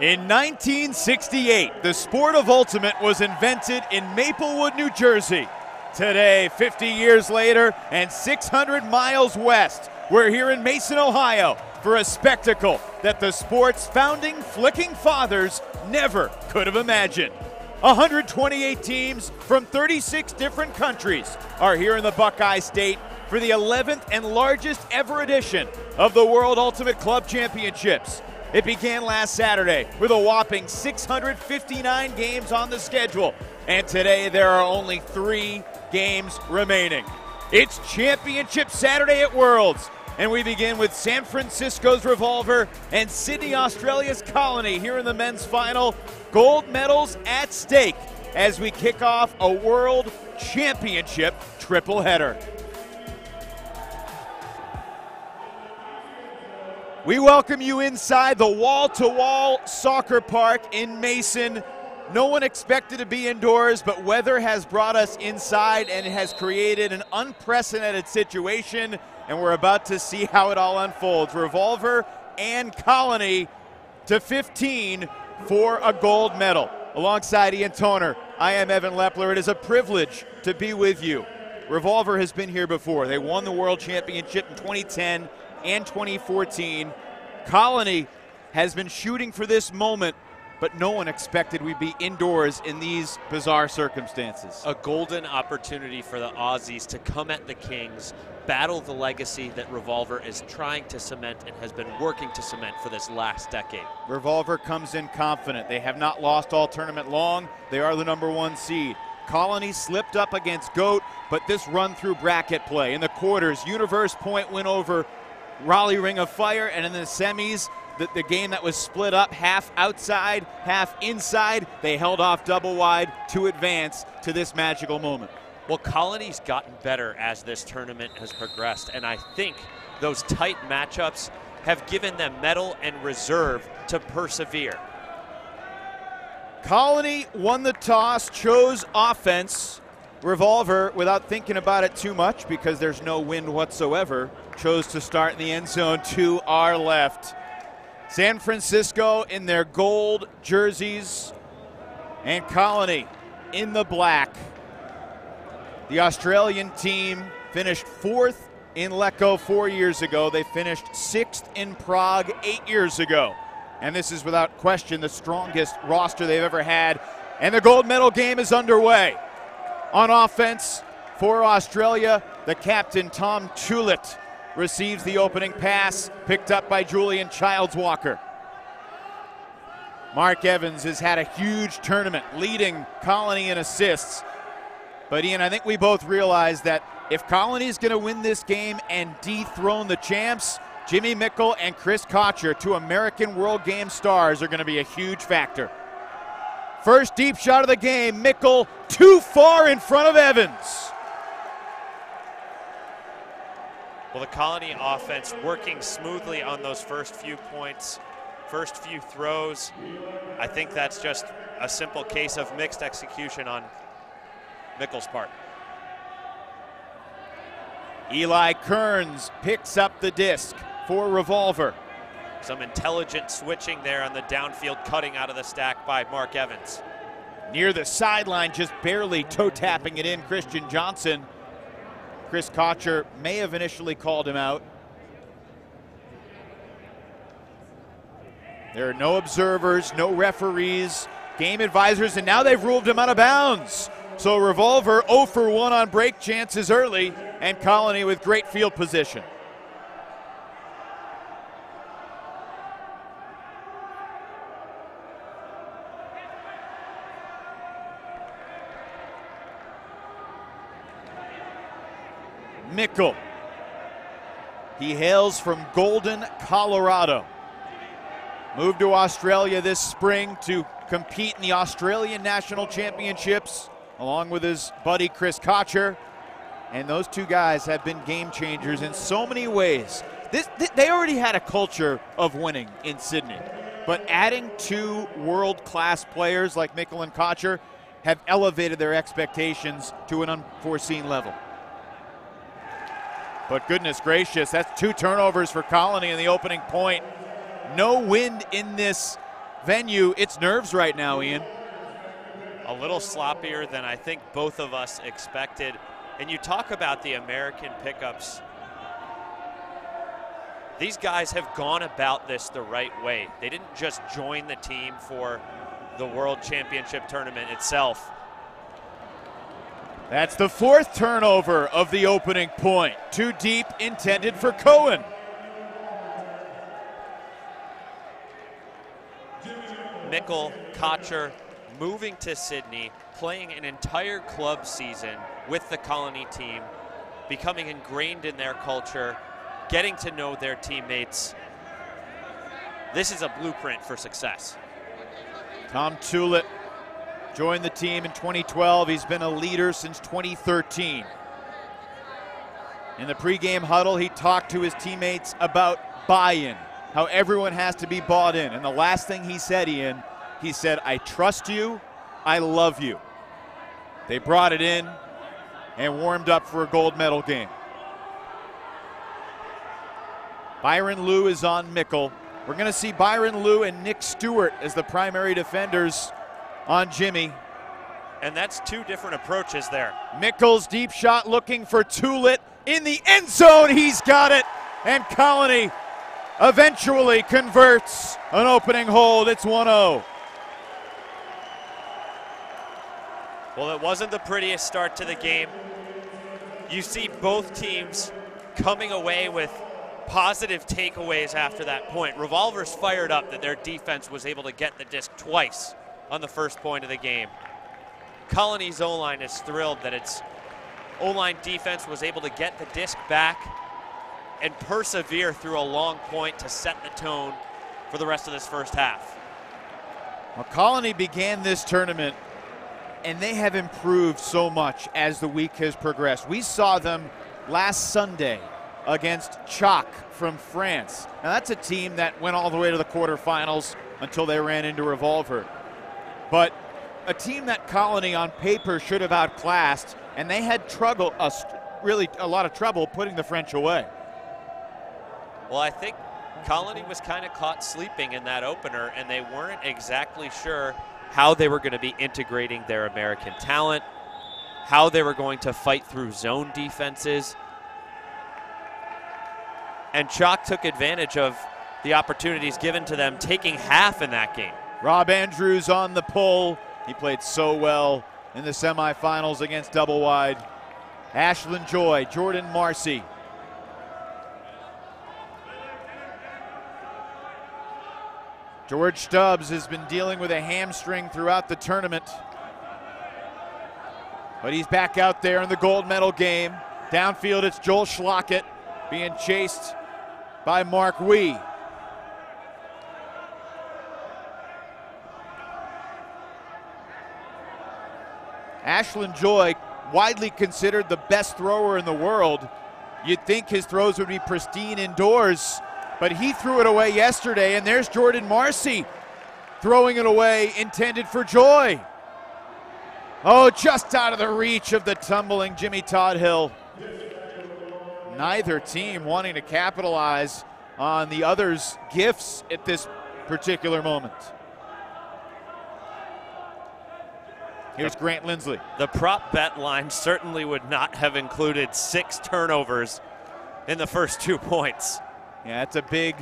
In 1968, the sport of ultimate was invented in Maplewood, New Jersey. Today, 50 years later and 600 miles west, we're here in Mason, Ohio for a spectacle that the sport's founding flicking fathers never could have imagined. 128 teams from 36 different countries are here in the Buckeye State for the 11th and largest ever edition of the World Ultimate Club Championships. It began last Saturday with a whopping 659 games on the schedule, and today there are only 3 games remaining. It's Championship Saturday at Worlds, and we begin with San Francisco's Revolver and Sydney, Australia's Colony here in the men's final. Gold medals at stake as we kick off a World Championship triple header. We welcome you inside the wall-to-wall soccer park in Mason. No one expected to be indoors, but weather has brought us inside and it has created an unprecedented situation, and we're about to see how it all unfolds. Revolver and Colony to 15 for a gold medal. Alongside Ian Toner, I am Evan Lepler. It is a privilege to be with you. Revolver has been here before. They won the World Championship in 2010 and 2014. Colony has been shooting for this moment, but no one expected we'd be indoors in these bizarre circumstances. A golden opportunity for the Aussies to come at the Kings, battle the legacy that Revolver is trying to cement and has been working to cement for this last decade. Revolver comes in confident. They have not lost all tournament long. They are the #1 seed. Colony slipped up against GOAT, but this run through bracket play in the quarters, Universe Point win over Raleigh Ring of Fire, and in the semis, the game that was split up, half outside, half inside, they held off double wide to advance to this magical moment. Well, Colony's gotten better as this tournament has progressed, and I think those tight matchups have given them mettle and reserve to persevere. Colony won the toss, chose offense. Revolver, without thinking about it too much because there's no wind whatsoever, chose to start in the end zone to our left. San Francisco in their gold jerseys and Colony in the black. The Australian team finished 4th in Lecco 4 years ago. They finished 6th in Prague 8 years ago. And this is without question the strongest roster they've ever had. And the gold medal game is underway. On offense for Australia, the captain, Tom Tullett, receives the opening pass, picked up by Julian Childs-Walker. Mark Evans has had a huge tournament, leading Colony in assists. But Ian, I think we both realize that if Colony is going to win this game and dethrone the champs, Jimmy Mickle and Chris Kocher, 2 American World Game stars, are going to be a huge factor. First deep shot of the game, Mickle too far in front of Evans. Well, the Colony offense working smoothly on those first few points, first few throws. I think that's just a simple case of mixed execution on Mickle's part. Eli Kearns picks up the disc for Revolver. Some intelligent switching there on the downfield cutting out of the stack by Mark Evans. Near the sideline, just barely toe-tapping it in, Christian Johnson. Chris Kocher may have initially called him out. There are no observers, no referees, game advisors, and now they've ruled him out of bounds. So Revolver 0 for 1 on break chances early, and Colony with great field position. Mickle. He hails from Golden, Colorado. Moved to Australia this spring to compete in the Australian National Championships along with his buddy Chris Kocher. And those 2 guys have been game changers in so many ways. They already had a culture of winning in Sydney, but adding 2 world-class players like Mickle and Kocher have elevated their expectations to an unforeseen level. But goodness gracious, that's 2 turnovers for Colony in the opening point. No wind in this venue, it's nerves right now, Ian. A little sloppier than I think both of us expected. And you talk about the American pickups. These guys have gone about this the right way. They didn't just join the team for the World Championship tournament itself. That's the 4th turnover of the opening point. Too deep, intended for Cohen. Mickle, Kocher, moving to Sydney, playing an entire club season with the Colony team, becoming ingrained in their culture, getting to know their teammates. This is a blueprint for success. Tom Tullett joined the team in 2012. He's been a leader since 2013. In the pregame huddle, he talked to his teammates about buy-in, how everyone has to be bought in. And the last thing he said, Ian, he said, I trust you, I love you. They brought it in and warmed up for a gold medal game. Byron Liu is on Mickle. We're going to see Byron Liu and Nick Stewart as the primary defenders on Jimmy. And that's 2 different approaches there. Mickle's deep shot looking for Tullett in the end zone. He's got it. And Colony eventually converts an opening hold. It's 1-0. Well, it wasn't the prettiest start to the game. You see both teams coming away with positive takeaways after that point. Revolver's fired up that their defense was able to get the disc twice on the first point of the game. Colony's O-line is thrilled that its O-line defense was able to get the disc back and persevere through a long point to set the tone for the rest of this first half. Well, Colony began this tournament, and they have improved so much as the week has progressed. We saw them last Sunday against WUCC from France. Now that's a team that went all the way to the quarterfinals until they ran into Revolver. But a team that Colony on paper should have outclassed, and they had really a lot of trouble putting the French away. Well, I think Colony was kind of caught sleeping in that opener, and they weren't exactly sure how they were going to be integrating their American talent, how they were going to fight through zone defenses. And WUCC took advantage of the opportunities given to them, taking half in that game. Rob Andrews on the pull. He played so well in the semifinals against Double Wide. Ashland Joy, Jordan Marcy. George Stubbs has been dealing with a hamstring throughout the tournament, but he's back out there in the gold medal game. Downfield, it's Joel Schlockett being chased by Mark Wee. Ashland Joy, widely considered the best thrower in the world. You'd think his throws would be pristine indoors, but he threw it away yesterday, and there's Jordan Marcy throwing it away, intended for Joy. Oh, just out of the reach of the tumbling Jimmy Todd Hill. Neither team wanting to capitalize on the other's gifts at this particular moment. Here's Grant Lindsley. The prop bet line certainly would not have included 6 turnovers in the first 2 points. Yeah, that's a big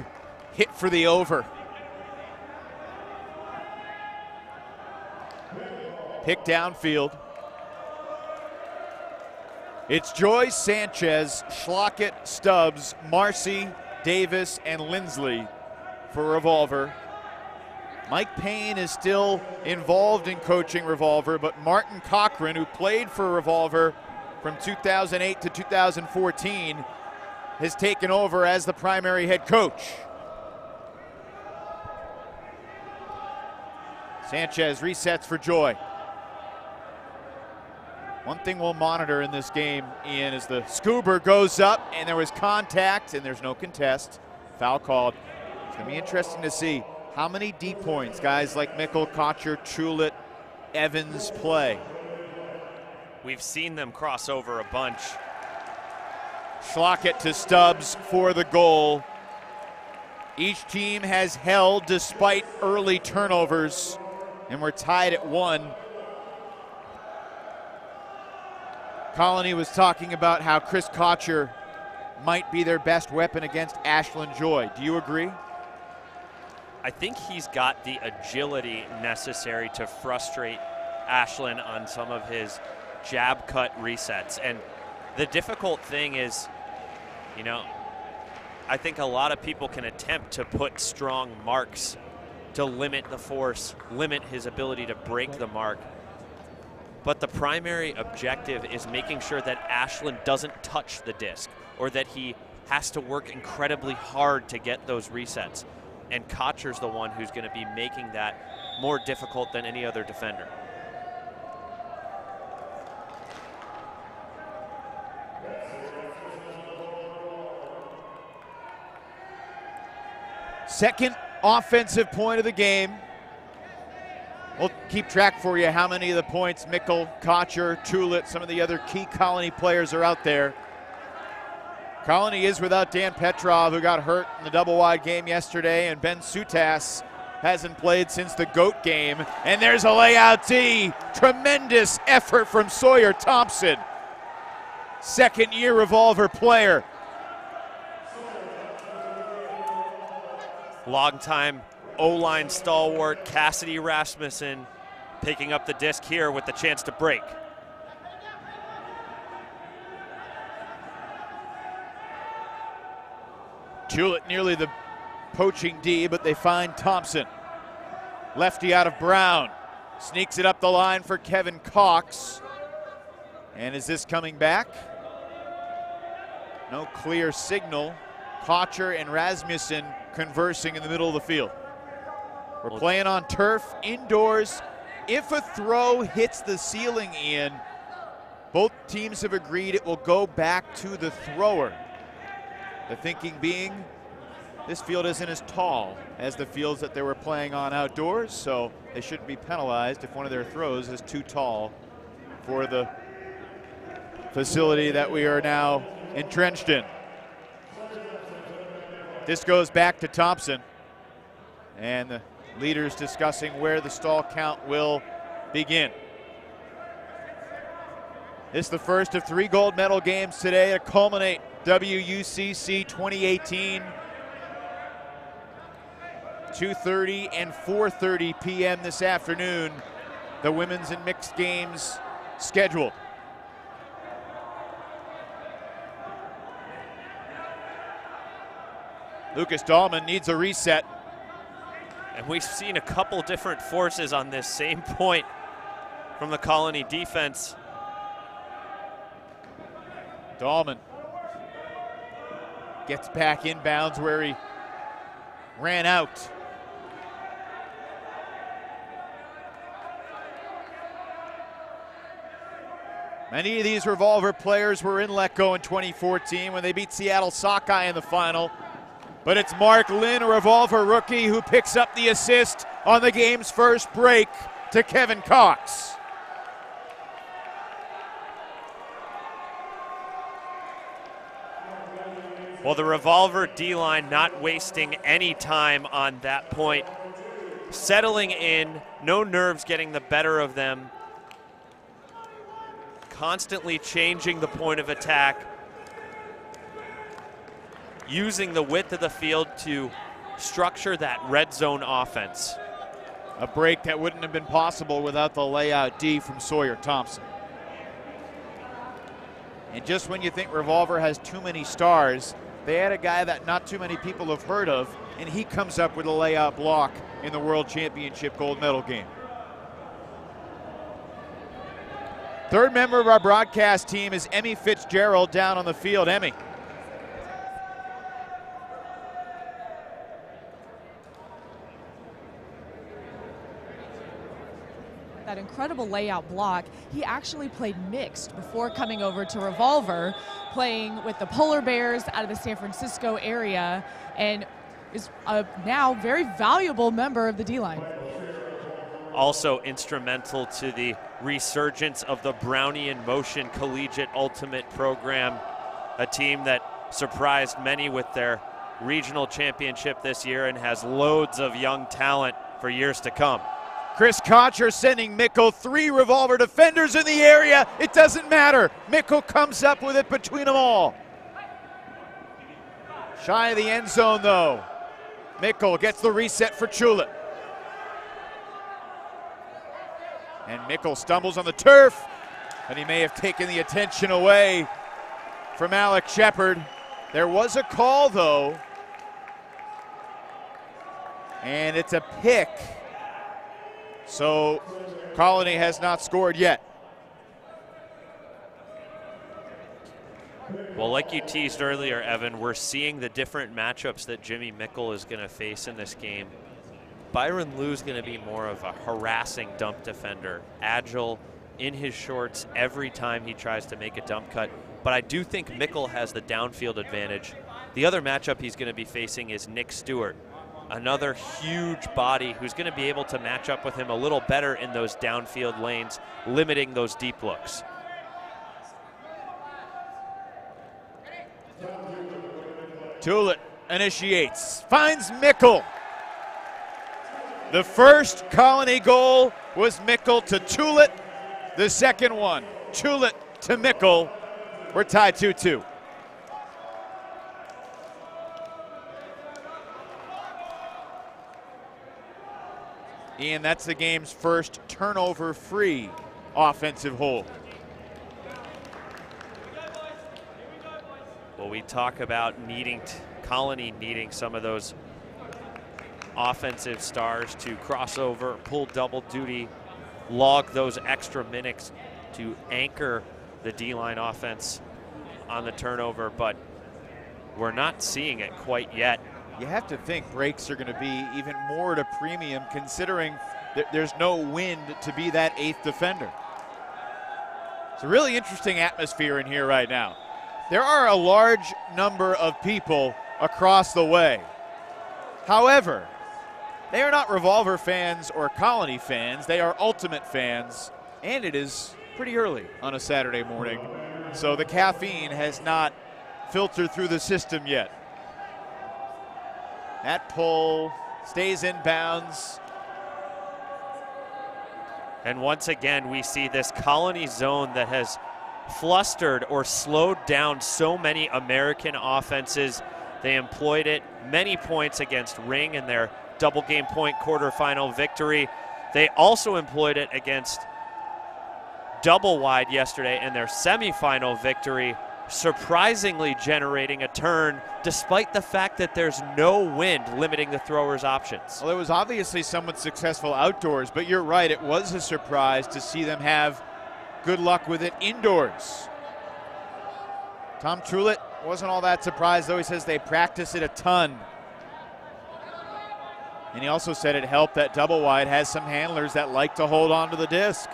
hit for the over. Pick downfield. It's Joy, Sanchez, Schlockett, Stubbs, Marcy, Davis, and Lindsley for Revolver. Mike Payne is still involved in coaching Revolver, but Martin Cochran, who played for Revolver from 2008 to 2014, has taken over as the primary head coach. Sanchez resets for Joy. One thing we'll monitor in this game, Ian, is the Scuba goes up, and there was contact, and there's no contest. Foul called. It's going to be interesting to see how many deep points guys like Mickle, Kocher, Tullett, Evans play. We've seen them cross over a bunch. Schlockett to Stubbs for the goal. Each team has held despite early turnovers, and we're tied at 1. Colony was talking about how Chris Kocher might be their best weapon against Ashland Joy. Do you agree? I think he's got the agility necessary to frustrate Ashland on some of his jab cut resets. And the difficult thing is, you know, I think a lot of people can attempt to put strong marks to limit the force, limit his ability to break the mark. But the primary objective is making sure that Ashland doesn't touch the disc, or that he has to work incredibly hard to get those resets. And Kocher's the one who's going to be making that more difficult than any other defender. Second offensive point of the game. We'll keep track for you how many of the points Mickle, Kocher, Tulit, some of the other key Colony players are out there. Colony is without Dan Petrov, who got hurt in the double wide game yesterday, and Ben Sutas hasn't played since the GOAT game. And there's a layout D. Tremendous effort from Sawyer Thompson. Second-year Revolver player. Long-time O-line stalwart Cassidy Rasmussen picking up the disc here with the chance to break. Tulit nearly the poaching D, but they find Thompson. Lefty out of Brown. Sneaks it up the line for Kevin Cox. And is this coming back? No clear signal. Kocher and Rasmussen conversing in the middle of the field. We're playing on turf, indoors. If a throw hits the ceiling, Ian, both teams have agreed it will go back to the thrower. The thinking being, this field isn't as tall as the fields that they were playing on outdoors, so they shouldn't be penalized if one of their throws is too tall for the facility that we are now entrenched in. This goes back to Thompson, and the leaders discussing where the stall count will begin. This is the first of 3 gold medal games today to culminate WUCC 2018. 2:30 and 4:30 p.m. this afternoon, the women's and mixed games scheduled. Lucas Dahlman needs a reset. And we've seen a couple different forces on this same point from the Colony defense. Dahlman gets back inbounds where he ran out. Many of these Revolver players were in Letco in 2014 when they beat Seattle Sockeye in the final. But it's Mark Lynn, a Revolver rookie, who picks up the assist on the game's first break to Kevin Cox. Well, the Revolver D-line not wasting any time on that point. Settling in, no nerves getting the better of them. Constantly changing the point of attack. Using the width of the field to structure that red zone offense. A break that wouldn't have been possible without the layout D from Sawyer Thompson. And just when you think Revolver has too many stars, they had a guy that not too many people have heard of, and he comes up with a layout block in the World Championship gold medal game. Third member of our broadcast team is Emmy Fitzgerald down on the field. Emmy. That incredible layout block. He actually played mixed before coming over to Revolver, playing with the Polar Bears out of the San Francisco area, and is a now very valuable member of the D-line. Also instrumental to the resurgence of the Brownie in Motion Collegiate Ultimate program, a team that surprised many with their regional championship this year and has loads of young talent for years to come. Chris Kocher sending Mickle 3 Revolver defenders in the area. It doesn't matter. Mickle comes up with it between them all. Shy of the end zone though. Mickle gets the reset for Chulit. And Mickle stumbles on the turf, and he may have taken the attention away from Alec Shepherd. There was a call though, and it's a pick. So Colony has not scored yet. Well, like you teased earlier, Evan, we're seeing the different matchups that Jimmy Mickle is going to face in this game. Byron Liu's going to be more of a harassing dump defender, agile in his shorts every time he tries to make a dump cut. But I do think Mickle has the downfield advantage. The other matchup he's going to be facing is Nick Stewart, another huge body who's going to be able to match up with him a little better in those downfield lanes, limiting those deep looks. Tulit initiates, finds Mickle. The first Colony goal was Mickle to Tulit. The second one, Tulit to Mickle. We're tied 2-2. Ian, that's the game's first turnover-free offensive hold. Well, we talk about Colony needing some of those offensive stars to cross over, pull double duty, log those extra minutes to anchor the D-line offense on the turnover, but we're not seeing it quite yet. You have to think breaks are going to be even more at a premium considering that there's no wind to be that 8th defender. It's a really interesting atmosphere in here right now. There are a large number of people across the way. However, they are not Revolver fans or Colony fans. They are Ultimate fans, and it is pretty early on a Saturday morning, so the caffeine has not filtered through the system yet. That pull stays in bounds. And once again, we see this Colony zone that has flustered or slowed down so many American offenses. They employed it many points against Ring in their double game point quarterfinal victory. They also employed it against Double Wide yesterday in their semifinal victory, surprisingly generating a turn despite the fact that there's no wind limiting the throwers' options. Well, it was obviously somewhat successful outdoors, but you're right, it was a surprise to see them have good luck with it indoors. Tom Truitt wasn't all that surprised, though. He says they practice it a ton. And he also said it helped that Double Wide has some handlers that like to hold on to the disc.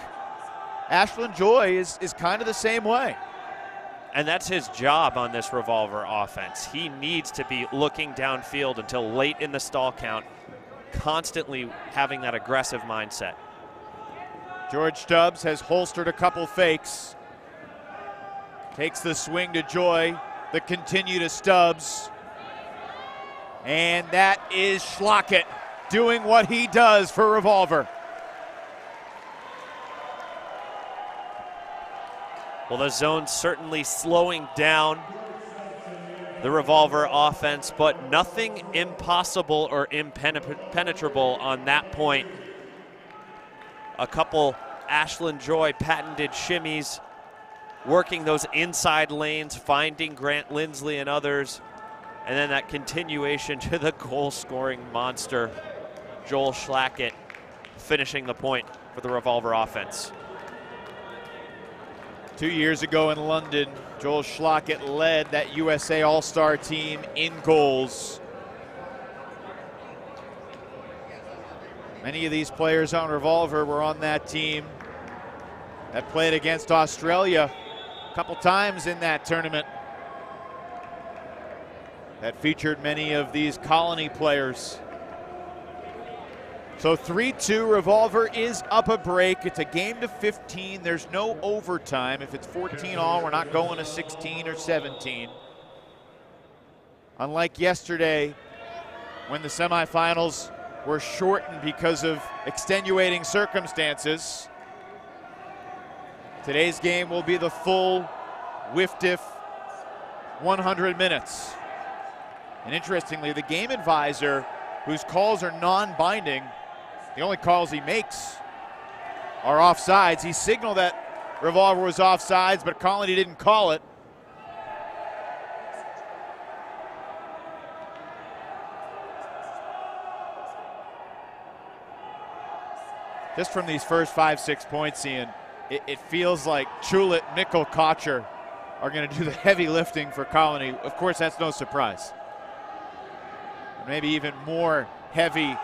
Ashland Joy is kind of the same way. And that's his job on this Revolver offense. He needs to be looking downfield until late in the stall count, constantly having that aggressive mindset. George Stubbs has holstered a couple fakes. Takes the swing to Joy, the continue to Stubbs. And that is Schlockett doing what he does for Revolver. Well, the zone's certainly slowing down the Revolver offense, but nothing impossible or impenetrable on that point. A couple Ashland Joy patented shimmies, working those inside lanes, finding Grant Lindsley and others, and then that continuation to the goal-scoring monster, Joel Schlackett, finishing the point for the Revolver offense. 2 years ago in London, Joel Schlackett led that USA All-Star team in goals. Many of these players on Revolver were on that team that played against Australia a couple times in that tournament. That featured many of these Colony players. So 3-2, Revolver is up a break. It's a game to 15. There's no overtime. If it's 14 all, we're not going to 16 or 17. Unlike yesterday, when the semifinals were shortened because of extenuating circumstances, today's game will be the full WFDF 100 minutes. And interestingly, the game advisor, whose calls are non-binding, the only calls he makes are offsides. He signaled that Revolver was offsides, but Colony didn't call it. Just from these first 5-6 points, Ian, it feels like Chulit, Mikkel, Kocher are going to do the heavy lifting for Colony. Of course, that's no surprise. Maybe even more heavy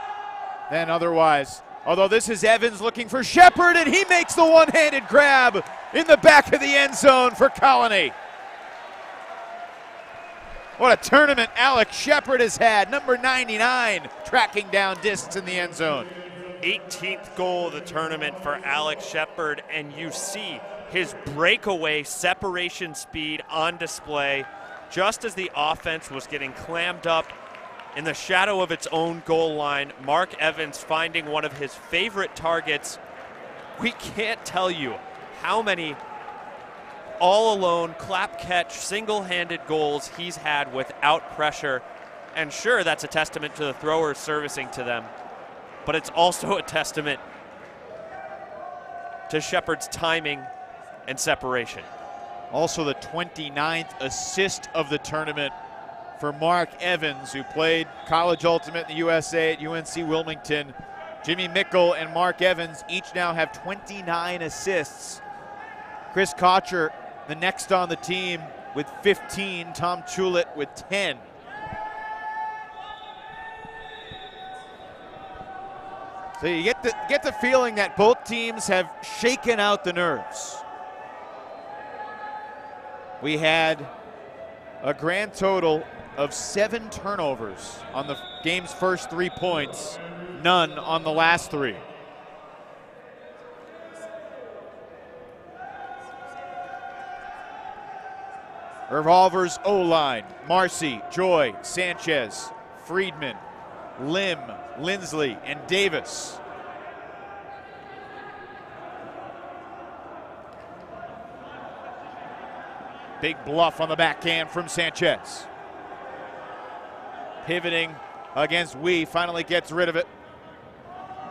than otherwise. Although this is Evans looking for Shepherd, and he makes the one-handed grab in the back of the end zone for Colony. What a tournament Alec Shepherd has had, number 99, tracking down discs in the end zone. 18th goal of the tournament for Alec Shepherd, and you see his breakaway separation speed on display just as the offense was getting clammed up in the shadow of its own goal line. Mark Evans finding one of his favorite targets. We can't tell you how many all-alone, clap-catch, single-handed goals he's had without pressure. And sure, that's a testament to the throwers servicing to them, but it's also a testament to Shepherd's timing and separation. Also the 29th assist of the tournament for Mark Evans, who played college ultimate in the USA at UNC Wilmington. Jimmy Mikkel and Mark Evans each now have 29 assists. Chris Kocher, the next on the team, with 15. Tom Chulit with 10. So you get the feeling that both teams have shaken out the nerves. We had a grand total of 7 turnovers on the game's first 3 points, none on the last 3. Revolver's O-line: Marcy, Joy, Sanchez, Friedman, Lim, Lindsley, and Davis. Big bluff on the backhand from Sanchez. Pivoting against WUCC, finally gets rid of it.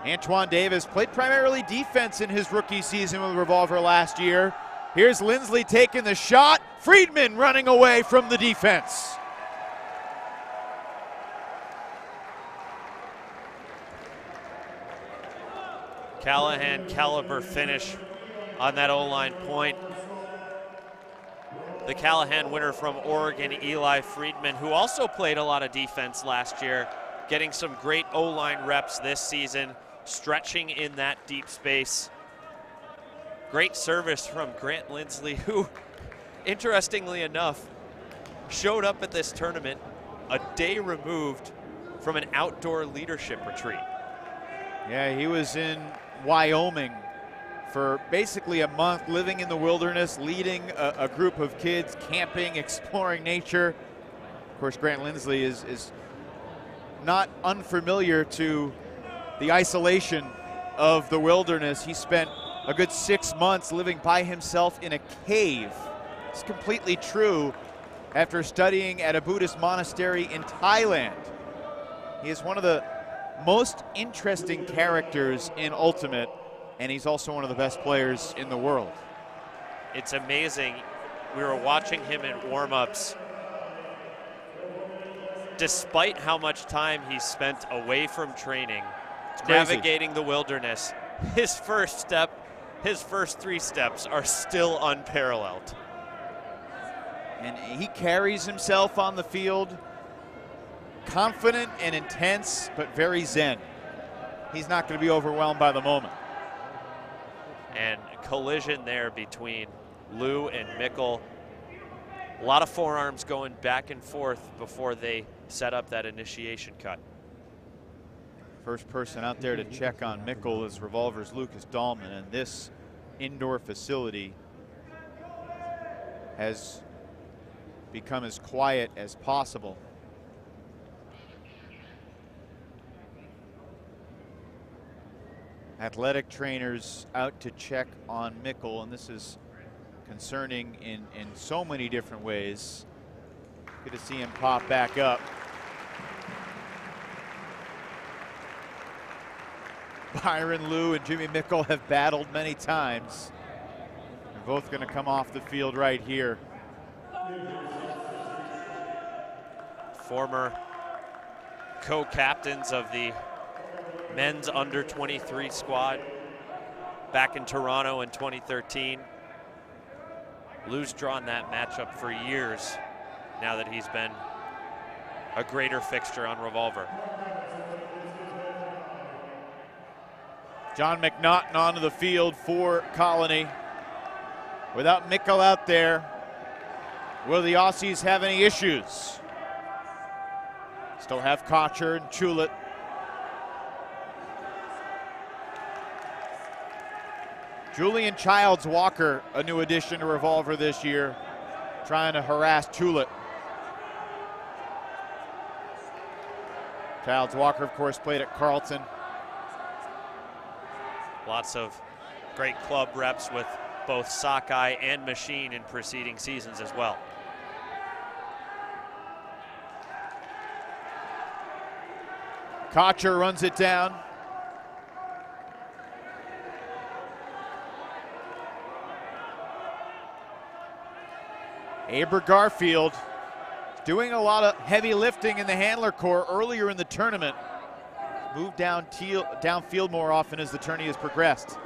Antoine Davis played primarily defense in his rookie season with Revolver last year. Here's Lindsley taking the shot. Friedman running away from the defense. Callahan caliber finish on that O-line point. The Callahan winner from Oregon, Eli Friedman, who also played a lot of defense last year, getting some great O-line reps this season, stretching in that deep space. Great service from Grant Lindsley, who, interestingly enough, showed up at this tournament a day removed from an outdoor leadership retreat. Yeah, he was in Wyoming for basically a month, living in the wilderness, leading a group of kids camping, exploring nature. Of course, Grant Lindsley is not unfamiliar to the isolation of the wilderness. He spent a good 6 months living by himself in a cave. It's completely true after studying at a Buddhist monastery in Thailand. He is one of the most interesting characters in Ultimate, and he's also one of the best players in the world. It's amazing. We were watching him in warm-ups. Despite how much time he spent away from training, navigating the wilderness, his first 3 steps are still unparalleled. And he carries himself on the field confident and intense, but very zen. He's not going to be overwhelmed by the moment. And collision there between Lou and Mikkel. A lot of forearms going back and forth before they set up that initiation cut. First person out there to check on Mikkel is Revolver's Lucas Dahlman, and this indoor facility has become as quiet as possible. Athletic trainers out to check on Mickle, and this is concerning in so many different ways. Good to see him pop back up. Byron Liu and Jimmy Mickle have battled many times. They're both going to come off the field right here. Former co-captains of the men's under 23 squad back in Toronto in 2013. Liu's drawn that matchup for years now that he's been a greater fixture on Revolver. John McNaughton onto the field for Colony. Without Mickle out there, will the Aussies have any issues? Still have Kocher and Chulet. Julian Childs Walker, a new addition to Revolver this year, trying to harass Chulet. Childs Walker, of course, played at Carleton. Lots of great club reps with both Sockeye and Machine in preceding seasons as well. Kocher runs it down. Aber Garfield doing a lot of heavy lifting in the handler core earlier in the tournament. Moved downfield more often as the tourney has progressed.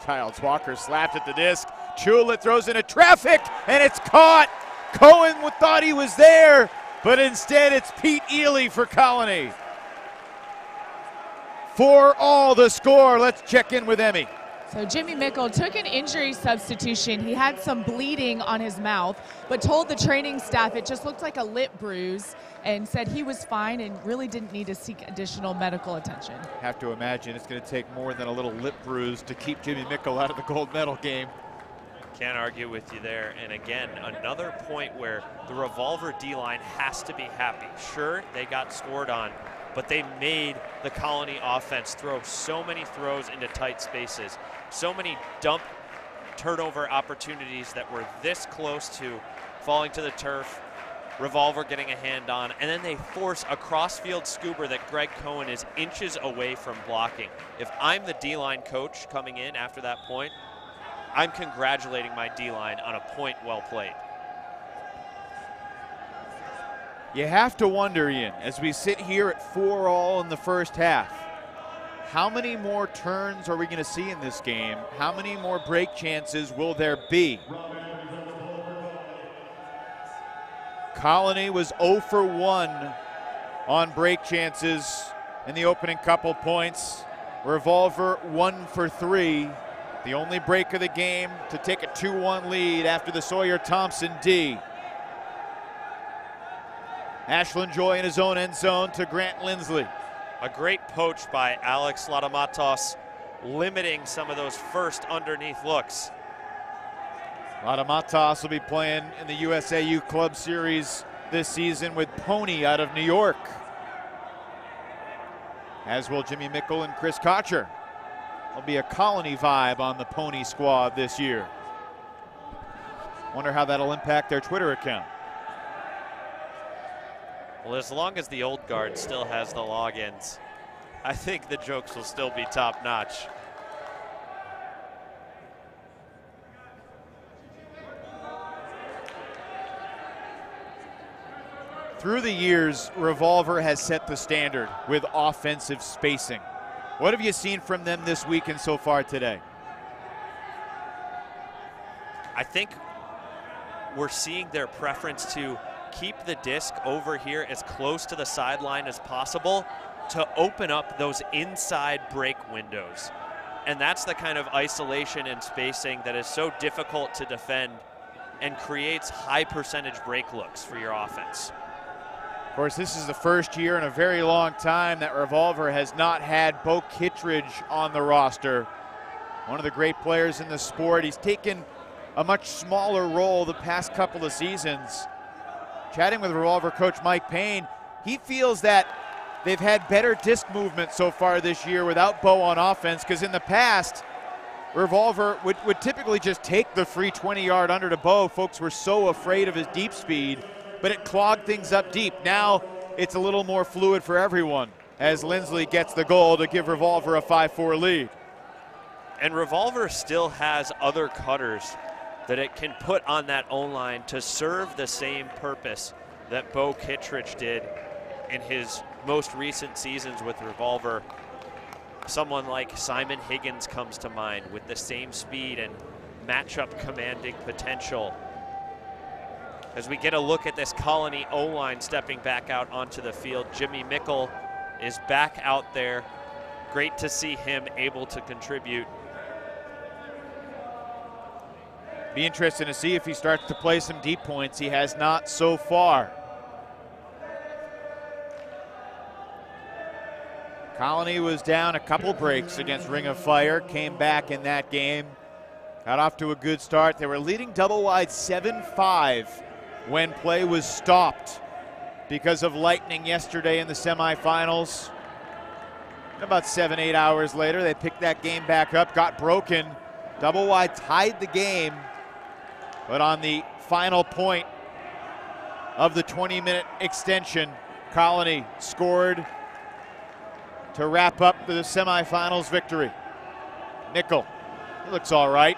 Childs Walker slapped at the disc. Chulet throws into traffic, and it's caught. Cohen thought he was there, but instead it's Pete Ely for Colony. 4-all the score. Let's check in with Emmy. So Jimmy Mickle took an injury substitution. He had some bleeding on his mouth, but told the training staff it just looked like a lip bruise and said he was fine and really didn't need to seek additional medical attention. Have to imagine it's going to take more than a little lip bruise to keep Jimmy Mickle out of the gold medal game. Can't argue with you there. And again, another point where the Revolver D-line has to be happy. Sure, they got scored on, but they made the Colony offense throw so many throws into tight spaces, so many dump turnover opportunities that were this close to falling to the turf, Revolver getting a hand on, and then they force a crossfield scooper that Greg Cohen is inches away from blocking. If I'm the D-line coach coming in after that point, I'm congratulating my D-line on a point well played. You have to wonder, Ian, as we sit here at 4-all in the first half, how many more turns are we going to see in this game? How many more break chances will there be? Colony was 0 for 1 on break chances in the opening couple points. Revolver 1 for 3. The only break of the game to take a 2-1 lead after the Sawyer Thompson D. Ashland Joy in his own end zone to Grant Lindsley. A great poach by Alex Latamatos, limiting some of those first underneath looks. Latamatos will be playing in the USAU Club Series this season with Pony out of New York. As will Jimmy Mickle and Chris Kocher. There'll be a Colony vibe on the Pony squad this year. Wonder how that'll impact their Twitter account. Well, as long as the old guard still has the logins, I think the jokes will still be top notch. Through the years, Revolver has set the standard with offensive spacing. What have you seen from them this week and so far today? I think we're seeing their preference to keep the disc over here as close to the sideline as possible to open up those inside break windows. And that's the kind of isolation and spacing that is so difficult to defend and creates high percentage break looks for your offense. Of course, this is the first year in a very long time that Revolver has not had Bo Kittredge on the roster. One of the great players in the sport. He's taken a much smaller role the past couple of seasons. Chatting with Revolver coach Mike Payne, he feels that they've had better disc movement so far this year without Bo on offense, because in the past, Revolver would typically just take the free 20-yard under to Bo. Folks were so afraid of his deep speed, but it clogged things up deep. Now it's a little more fluid for everyone as Lindsley gets the goal to give Revolver a 5-4 lead. And Revolver still has other cutters that it can put on that O-line to serve the same purpose that Bo Kittredge did in his most recent seasons with Revolver. Someone like Simon Higgins comes to mind with the same speed and matchup commanding potential. As we get a look at this Colony O-line stepping back out onto the field, Jimmy Mickle is back out there. Great to see him able to contribute. Be interesting to see if he starts to play some deep points. He has not so far. Colony was down a couple breaks against Ring of Fire, came back in that game, got off to a good start. They were leading double wide 7-5 when play was stopped because of lightning yesterday in the semifinals. About 7-8 hours later, they picked that game back up, got broken. Double wide tied the game, but on the final point of the 20-minute extension, Colony scored to wrap up the semifinals victory. Nickel, he looks all right.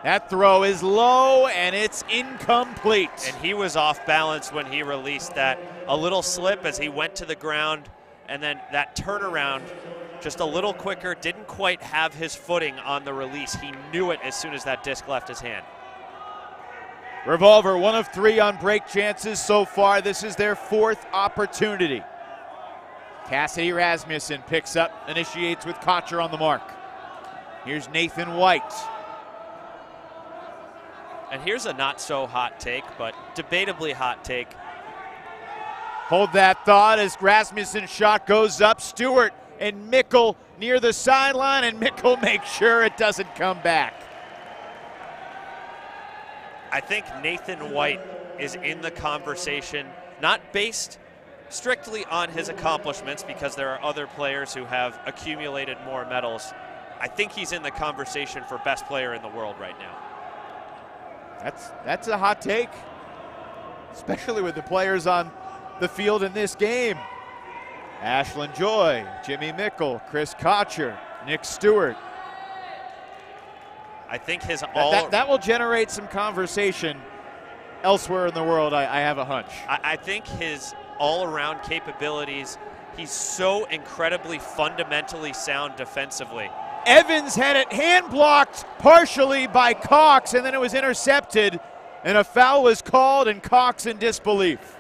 That throw is low and it's incomplete. And he was off balance when he released that. A little slip as he went to the ground, and then that turnaround just a little quicker, didn't quite have his footing on the release. He knew it as soon as that disc left his hand. Revolver 1 of 3 on break chances so far. This is their 4th opportunity. Cassidy Rasmussen picks up, initiates with Kocher on the mark. Here's Nathan White. And here's a not so hot take, but debatably hot take. Hold that thought as Rasmussen's shot goes up. Stewart and Mickle near the sideline, and Mickle makes sure it doesn't come back. I think Nathan White is in the conversation, not based strictly on his accomplishments, because there are other players who have accumulated more medals. I think he's in the conversation for best player in the world right now. That's a hot take, especially with the players on the field in this game. Ashland Joy, Jimmy Mickle, Chris Kocher, Nick Stewart. I think his that will generate some conversation elsewhere in the world, I have a hunch. I think his all-around capabilities, he's so incredibly fundamentally sound defensively. Evans had it hand blocked partially by Cox, and then it was intercepted, and a foul was called, and Cox in disbelief.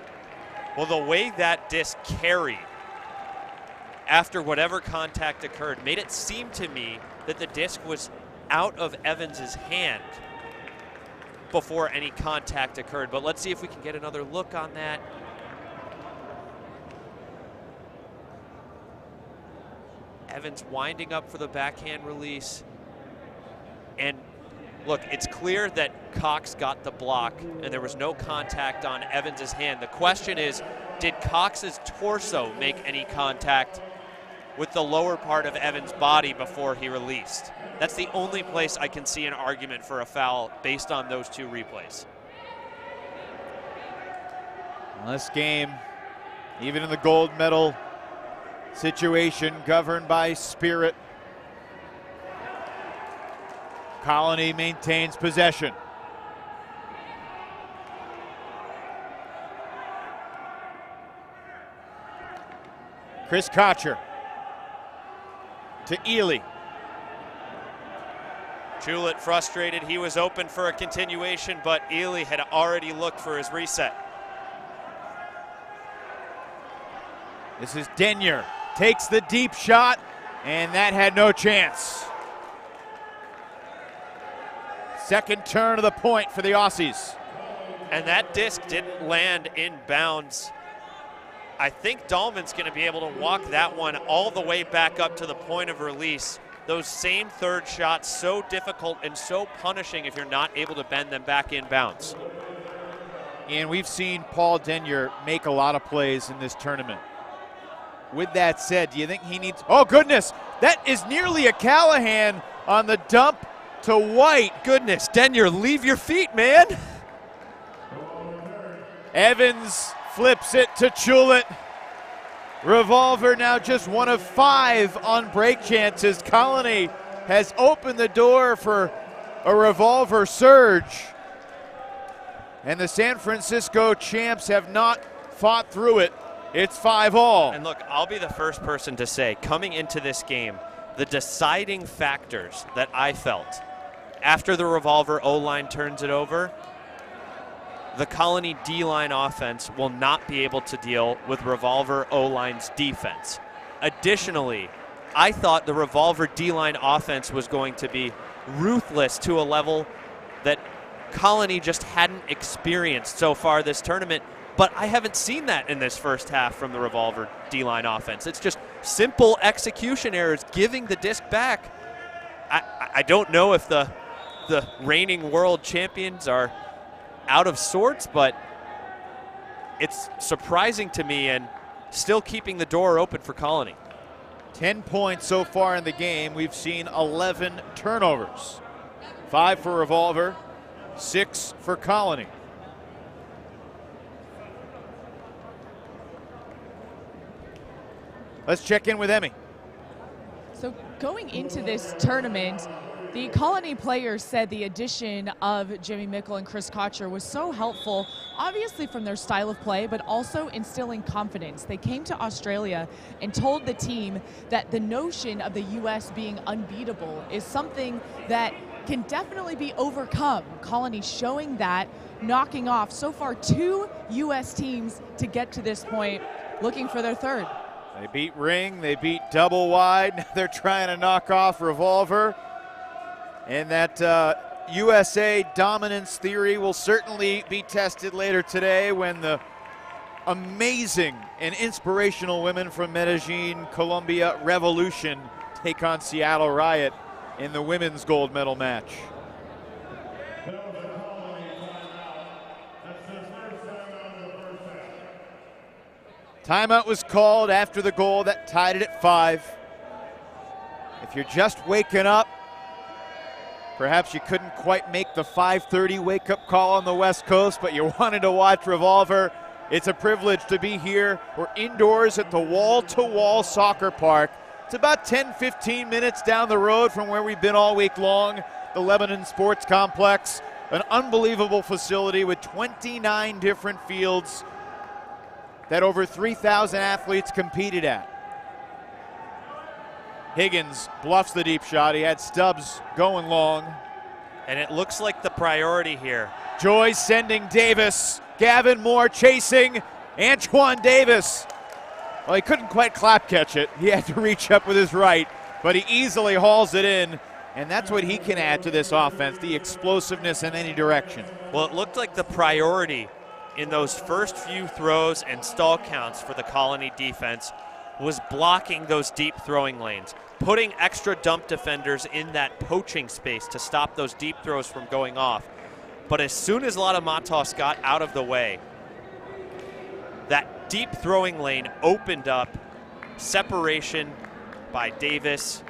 Well, the way that disc carried after whatever contact occurred made it seem to me that the disc was out of Evans's hand before any contact occurred. But let's see if we can get another look on that. Evans winding up for the backhand release. And look, it's clear that Cox got the block and there was no contact on Evans's hand. The question is, did Cox's torso make any contact with the lower part of Evans' body before he released? That's the only place I can see an argument for a foul based on those two replays. Well, this game, even in the gold medal situation, governed by spirit. Colony maintains possession. Chris Kocher to Ely. Julett frustrated. He was open for a continuation, but Ely had already looked for his reset. This is Denyer. Takes the deep shot, and that had no chance. Second turn of the point for the Aussies. And that disc didn't land in bounds. I think Dahlman's going to be able to walk that one all the way back up to the point of release those same third shots so difficult and so punishing if you're not able to bend them back in bounds. And we've seen Paul Denyer make a lot of plays in this tournament. With that said, do you think he needs, oh goodness, that is nearly a Callahan on the dump to White. Goodness, Denyer, leave your feet, man. Evans flips it to Chulet. Revolver now just 1 of 5 on break chances. Colony has opened the door for a Revolver surge. And the San Francisco champs have not fought through it. It's 5-all. And look, I'll be the first person to say, coming into this game, the deciding factors that I felt after the Revolver O-line turns it over, the Colony D-line offense will not be able to deal with Revolver O-line's defense. Additionally, I thought the Revolver D-line offense was going to be ruthless to a level that Colony just hadn't experienced so far this tournament, but I haven't seen that in this first half from the Revolver D-line offense. It's just simple execution errors, giving the disc back. I don't know if the reigning world champions are out of sorts, but it's surprising to me and still keeping the door open for Colony. 10 points so far in the game. We've seen 11 turnovers. 5 for Revolver, 6 for Colony. Let's check in with Emmy. So going into this tournament, the Colony players said the addition of Jimmy Mickle and Chris Kocher was so helpful, obviously from their style of play, but also instilling confidence. They came to Australia and told the team that the notion of the U.S. being unbeatable is something that can definitely be overcome. Colony showing that, knocking off so far 2 U.S. teams to get to this point, looking for their third. They beat Ring, they beat Double Wide. Now they're trying to knock off Revolver. And that USA dominance theory will certainly be tested later today when the amazing and inspirational women from Medellin, Colombia, Revolution take on Seattle Riot in the women's gold medal match. Timeout was called after the goal that tied it at 5. If you're just waking up, perhaps you couldn't quite make the 5:30 wake-up call on the West Coast, but you wanted to watch Revolver. It's a privilege to be here. We're indoors at the wall-to-wall soccer park. It's about 10-15 minutes down the road from where we've been all week long, the Lebanon Sports Complex, an unbelievable facility with 29 different fields that over 3,000 athletes competed at. Higgins bluffs the deep shot. He had Stubbs going long. And it looks like the priority here. Joy sending Davis. Gavin Moore chasing Antoine Davis. Well, he couldn't quite clap catch it. He had to reach up with his right, but he easily hauls it in. And that's what he can add to this offense, the explosiveness in any direction. Well, it looked like the priority in those first few throws and stall counts for the Colony defense was blocking those deep throwing lanes, putting extra dump defenders in that poaching space to stop those deep throws from going off. But as soon as Lotta Matos got out of the way, that deep throwing lane opened up, separation by Davis.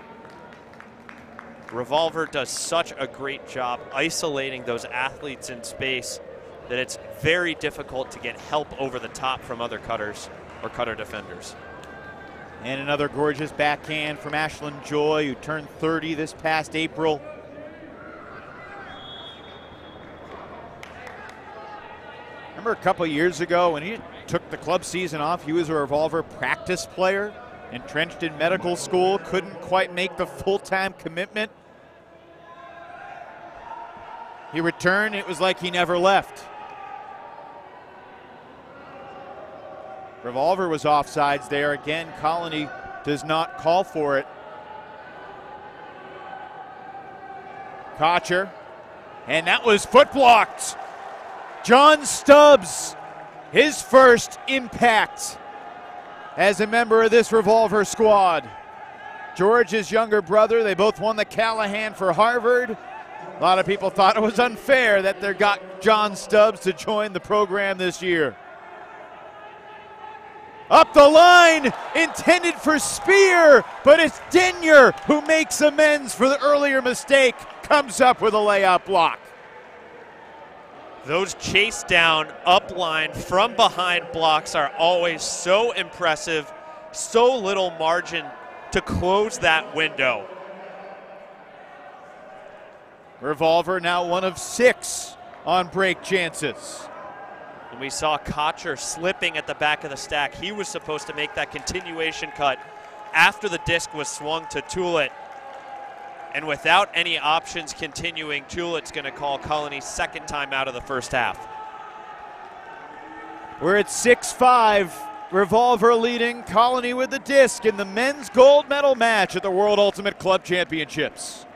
Revolver does such a great job isolating those athletes in space that it's very difficult to get help over the top from other cutters or cutter defenders. And another gorgeous backhand from Ashland Joy, who turned 30 this past April. Remember a couple years ago when he took the club season off, he was a Revolver practice player, entrenched in medical school, couldn't quite make the full-time commitment. He returned, it was like he never left. Revolver was offsides there. Again, Colony does not call for it. Kocher, and that was foot blocked. John Stubbs, his first impact as a member of this Revolver squad. George's younger brother. They both won the Callahan for Harvard. A lot of people thought it was unfair that they got John Stubbs to join the program this year. Up the line, intended for Spear, but it's Denyer who makes amends for the earlier mistake, comes up with a layout block. Those chase down, up line, from behind blocks are always so impressive, so little margin to close that window. Revolver now 1 of 6 on break chances. And we saw Kocher slipping at the back of the stack. He was supposed to make that continuation cut after the disc was swung to Tullett. And without any options continuing, Tullett's going to call Colony's second time out of the first half. We're at 6-5. Revolver leading Colony with the disc in the men's gold medal match at the World Ultimate Club Championships.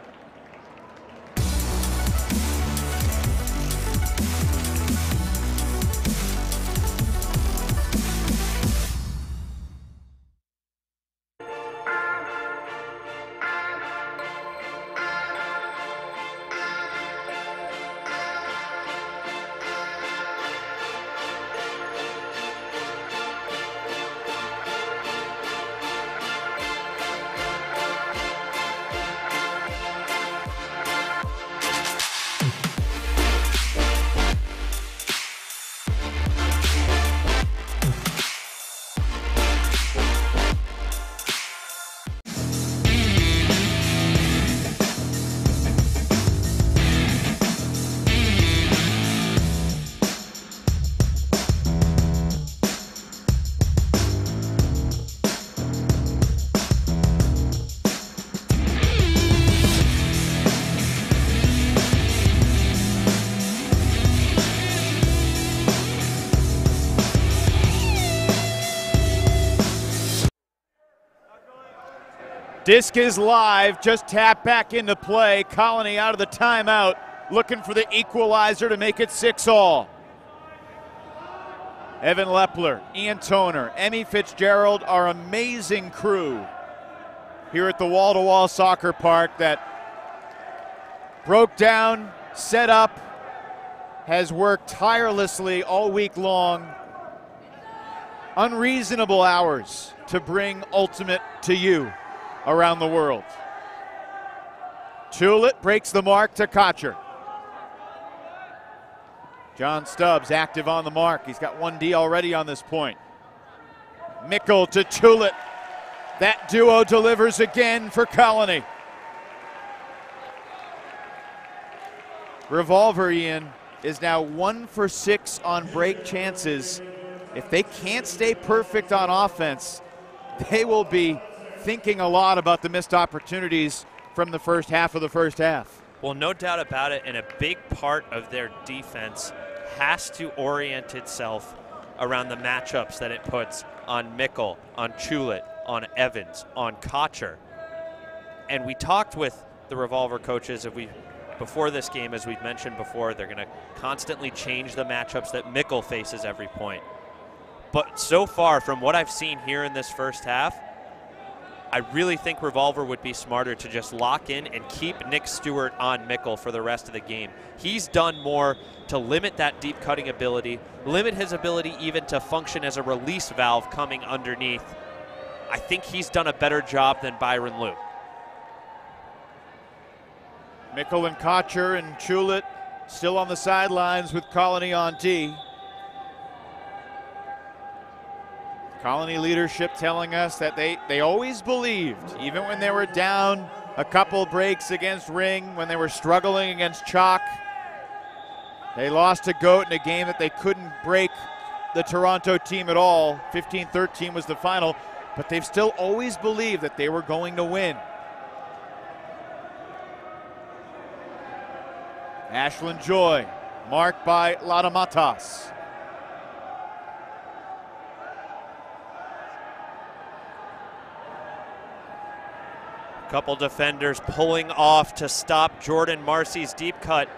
Disc is live, just tapped back into play. Colony out of the timeout, looking for the equalizer to make it 6-all. Evan Lepler, Ian Toner, Emmy Fitzgerald, our amazing crew here at the wall-to-wall soccer park that broke down, set up, has worked tirelessly all week long. Unreasonable hours to bring Ultimate to you around the world. Tullett breaks the mark to Kocher. John Stubbs active on the mark. He's got 1D already on this point. Mickle to Tullett. That duo delivers again for Colony. Revolver, Ian, is now 1 for 6 on break chances. If they can't stay perfect on offense, they will be thinking a lot about the missed opportunities from the first half of the first half. Well, no doubt about it, and a big part of their defense has to orient itself around the matchups that it puts on Mickle, on Tullett, on Evans, on Kocher. And we talked with the Revolver coaches before this game, as we've mentioned before, they're going to constantly change the matchups that Mickle faces every point. But so far, from what I've seen here in this first half, I really think Revolver would be smarter to just lock in and keep Nick Stewart on Mickle for the rest of the game. He's done more to limit that deep cutting ability, limit his ability even to function as a release valve coming underneath. I think he's done a better job than Byron Liu. Mickle and Kocher and Tullett still on the sidelines with Colony on D. Colony leadership telling us that they always believed, even when they were down a couple breaks against Ring, when they were struggling against Chalk. They lost to Goat in a game that they couldn't break the Toronto team at all. 15-13 was the final, but they've still always believed that they were going to win. Ashland Joy, marked by Ladamatas. Couple defenders pulling off to stop Jordan Marcy's deep cut,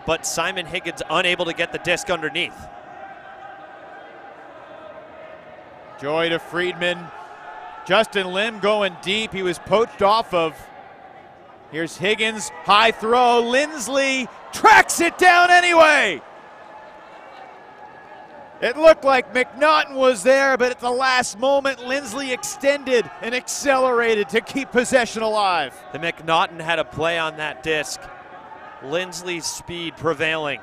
but Simon Higgins unable to get the disc underneath. Joy to Friedman. Justin Lim going deep. He was poached off of. Here's Higgins, high throw. Lindsley tracks it down anyway. It looked like McNaughton was there, but at the last moment, Lindsley extended and accelerated to keep possession alive. The McNaughton had a play on that disc. Lindsley's speed prevailing.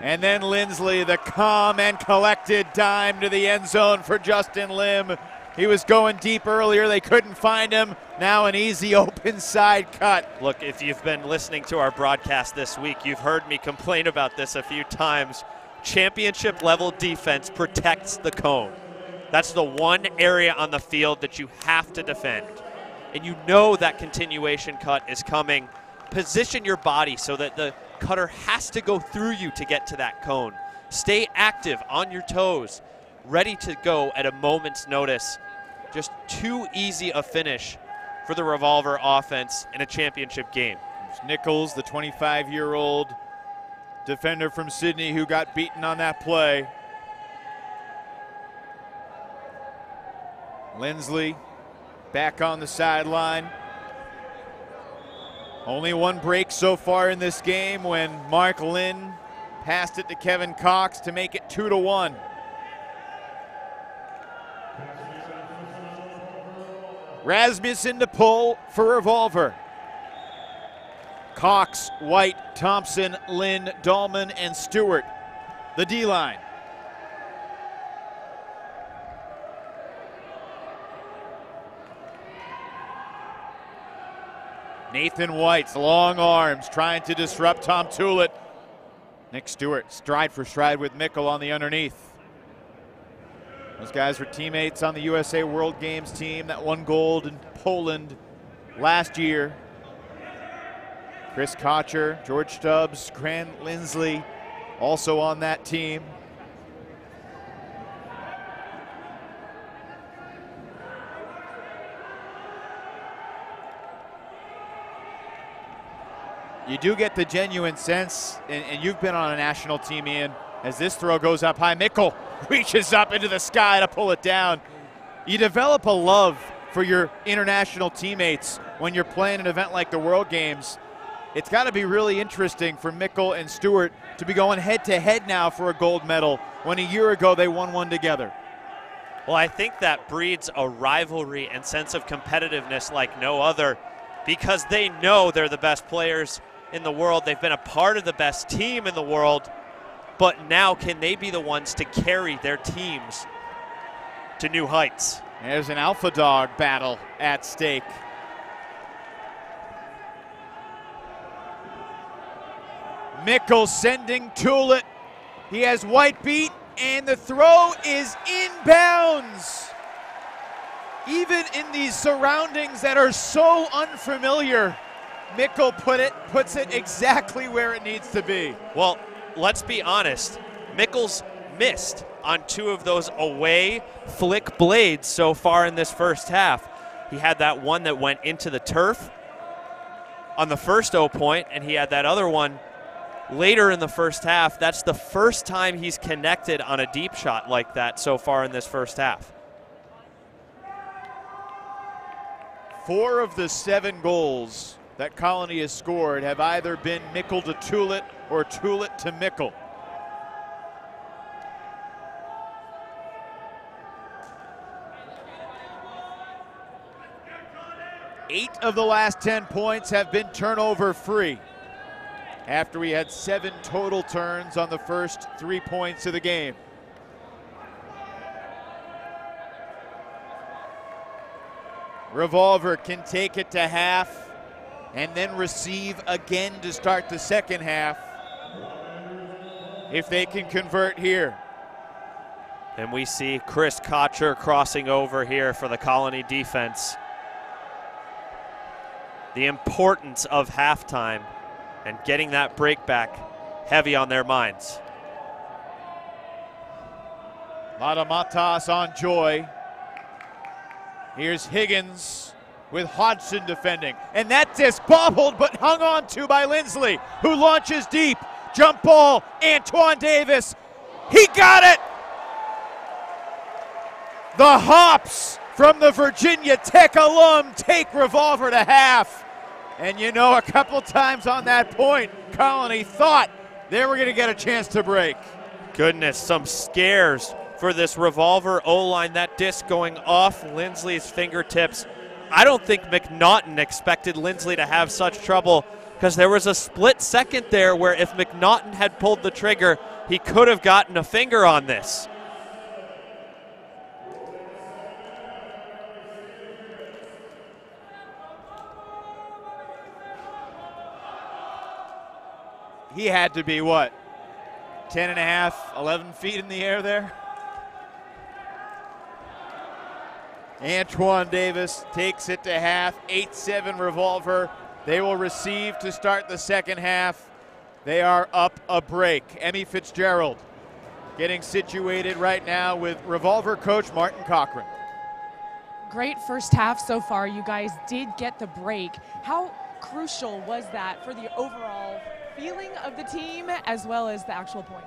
And then Lindsley, the calm and collected dime to the end zone for Justin Lim. He was going deep earlier. They couldn't find him. Now an easy open side cut. Look, if you've been listening to our broadcast this week, you've heard me complain about this a few times. Championship level defense protects the cone. That's the one area on the field that you have to defend. And you know that continuation cut is coming. Position your body so that the cutter has to go through you to get to that cone. Stay active on your toes, ready to go at a moment's notice. Just too easy a finish for the Revolver offense in a championship game. There's Nichols, the 25-year-old defender from Sydney who got beaten on that play. Lindsley back on the sideline. Only one break so far in this game when Mark Lynn passed it to Kevin Cox to make it 2-1. Rasmussen to pull for Revolver. Cox, White, Thompson, Lynn, Dahlman, and Stewart, the D-line. Nathan White's long arms trying to disrupt Tom Tullett. Nick Stewart stride for stride with Mickle on the underneath. Those guys were teammates on the USA World Games team that won gold in Poland last year. Chris Kocher, George Stubbs, Grant Lindsley also on that team. You do get the genuine sense, and you've been on a national team, Ian, as this throw goes up high. Mickle reaches up into the sky to pull it down. You develop a love for your international teammates when you're playing an event like the World Games. It's got to be really interesting for Mickle and Stewart to be going head-to-head now for a gold medal when a year ago they won one together. Well, I think that breeds a rivalry and sense of competitiveness like no other because they know they're the best players in the world. They've been a part of the best team in the world, but now can they be the ones to carry their teams to new heights? There's an alpha dog battle at stake. Mickle sending Tullett. He has White beat, and the throw is inbounds. Even in these surroundings that are so unfamiliar, Mickle puts it exactly where it needs to be. Well, let's be honest. Mickle's missed on two of those away flick blades so far in this first half. He had that one that went into the turf on the first 0 point, and he had that other one later in the first half. That's the first time he's connected on a deep shot like that so far in this first half. 4 of the 7 goals that Colony has scored have either been Mickle to Tullett or Tullett to Mickle. Eight of the last 10 points have been turnover free after we had 7 total turns on the first 3 points of the game. Revolver can take it to half and then receive again to start the second half if they can convert here. And we see Chris Kocher crossing over here for the Colony defense. The importance of halftime and getting that break back heavy on their minds. Matamatas on Joy. Here's Higgins with Hodgson defending. And that disc bobbled but hung on to by Lindsley, who launches deep. Jump ball, Antoine Davis. He got it! The hops from the Virginia Tech alum take Revolver to half. And you know, a couple times on that point, Colony thought they were going to get a chance to break. Goodness, some scares for this Revolver O-line. That disc going off Lindsley's fingertips. I don't think McNaughton expected Lindsley to have such trouble, because there was a split second there where if McNaughton had pulled the trigger, he could have gotten a finger on this. He had to be, what, 10 and a half, 11 feet in the air there? Antoine Davis takes it to half, 8-7 Revolver. They will receive to start the second half. They are up a break. Emmy Fitzgerald getting situated right now with Revolver coach Martin Cochran. Great first half so far. You guys did get the break. How crucial was that for the overall feeling of the team as well as the actual point?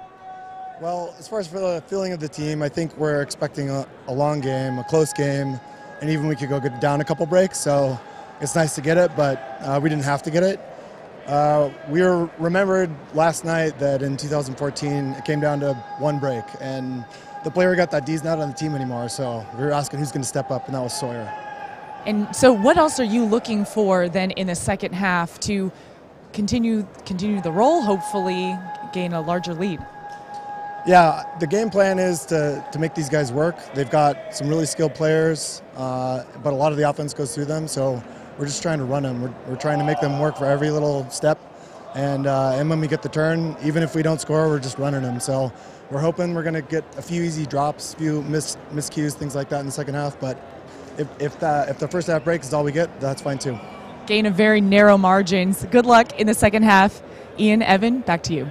Well, as far as for the feeling of the team, I think we're expecting a long game, a close game, and even we could go get down a couple breaks. So it's nice to get it, but we didn't have to get it. We were remembered last night that in 2014 it came down to one break, and the player we got that D's not on the team anymore. So we were asking who's going to step up, and that was Sawyer. And so, what else are you looking for then in the second half to continue the role, hopefully gain a larger lead? Yeah, the game plan is to make these guys work. They've got some really skilled players, but a lot of the offense goes through them, so we're just trying to run them. We're trying to make them work for every little step, and when we get the turn, even if we don't score, we're just running them. So we're hoping we're going to get a few easy drops, a few miscues, things like that in the second half, but if the first half breaks is all we get, that's fine too. Gain of very narrow margins. Good luck in the second half. Ian, Evan, back to you.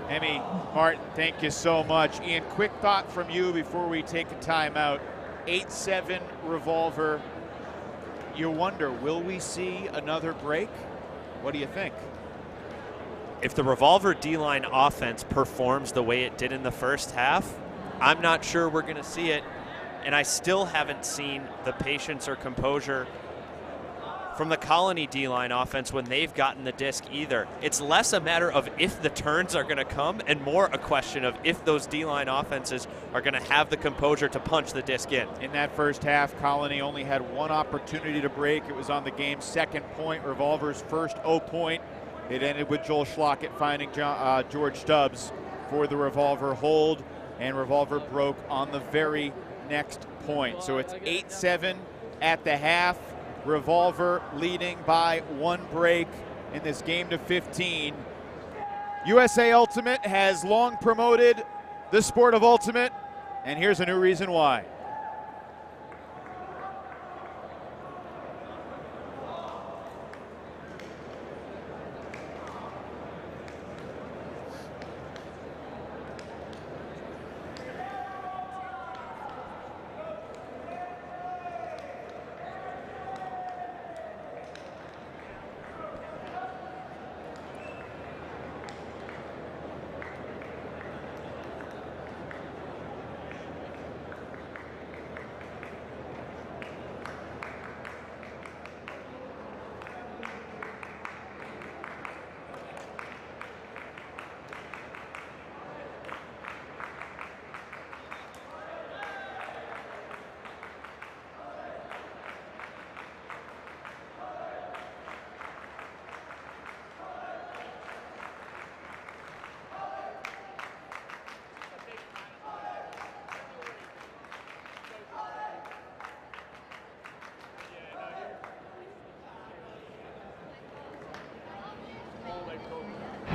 Emmy, Martin, thank you so much. Ian, quick thought from you before we take a timeout. 8-7 Revolver. You wonder, will we see another break? What do you think? If the Revolver D-line offense performs the way it did in the first half, I'm not sure we're going to see it. And I still haven't seen the patience or composure from the Colony D-line offense when they've gotten the disc either. It's less a matter of if the turns are going to come and more a question of if those D-line offenses are going to have the composure to punch the disc in. In that first half, Colony only had one opportunity to break. It was on the game's second point, Revolver's first point. It ended with Joel Schlockett finding George Stubbs for the Revolver hold, and Revolver broke on the very next point. So it's 8-7 at the half. Revolver leading by one break in this game to 15. USA Ultimate has long promoted the sport of ultimate, and here's a new reason why.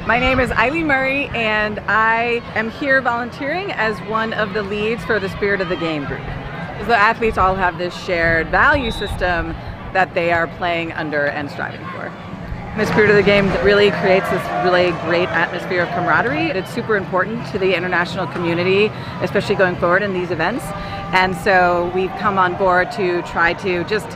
My name is Eileen Murray, and I am here volunteering as one of the leads for the Spirit of the Game group. The athletes all have this shared value system that they are playing under and striving for. The Spirit of the Game really creates this really great atmosphere of camaraderie. It's super important to the international community, especially going forward in these events. And so we've come on board to try to just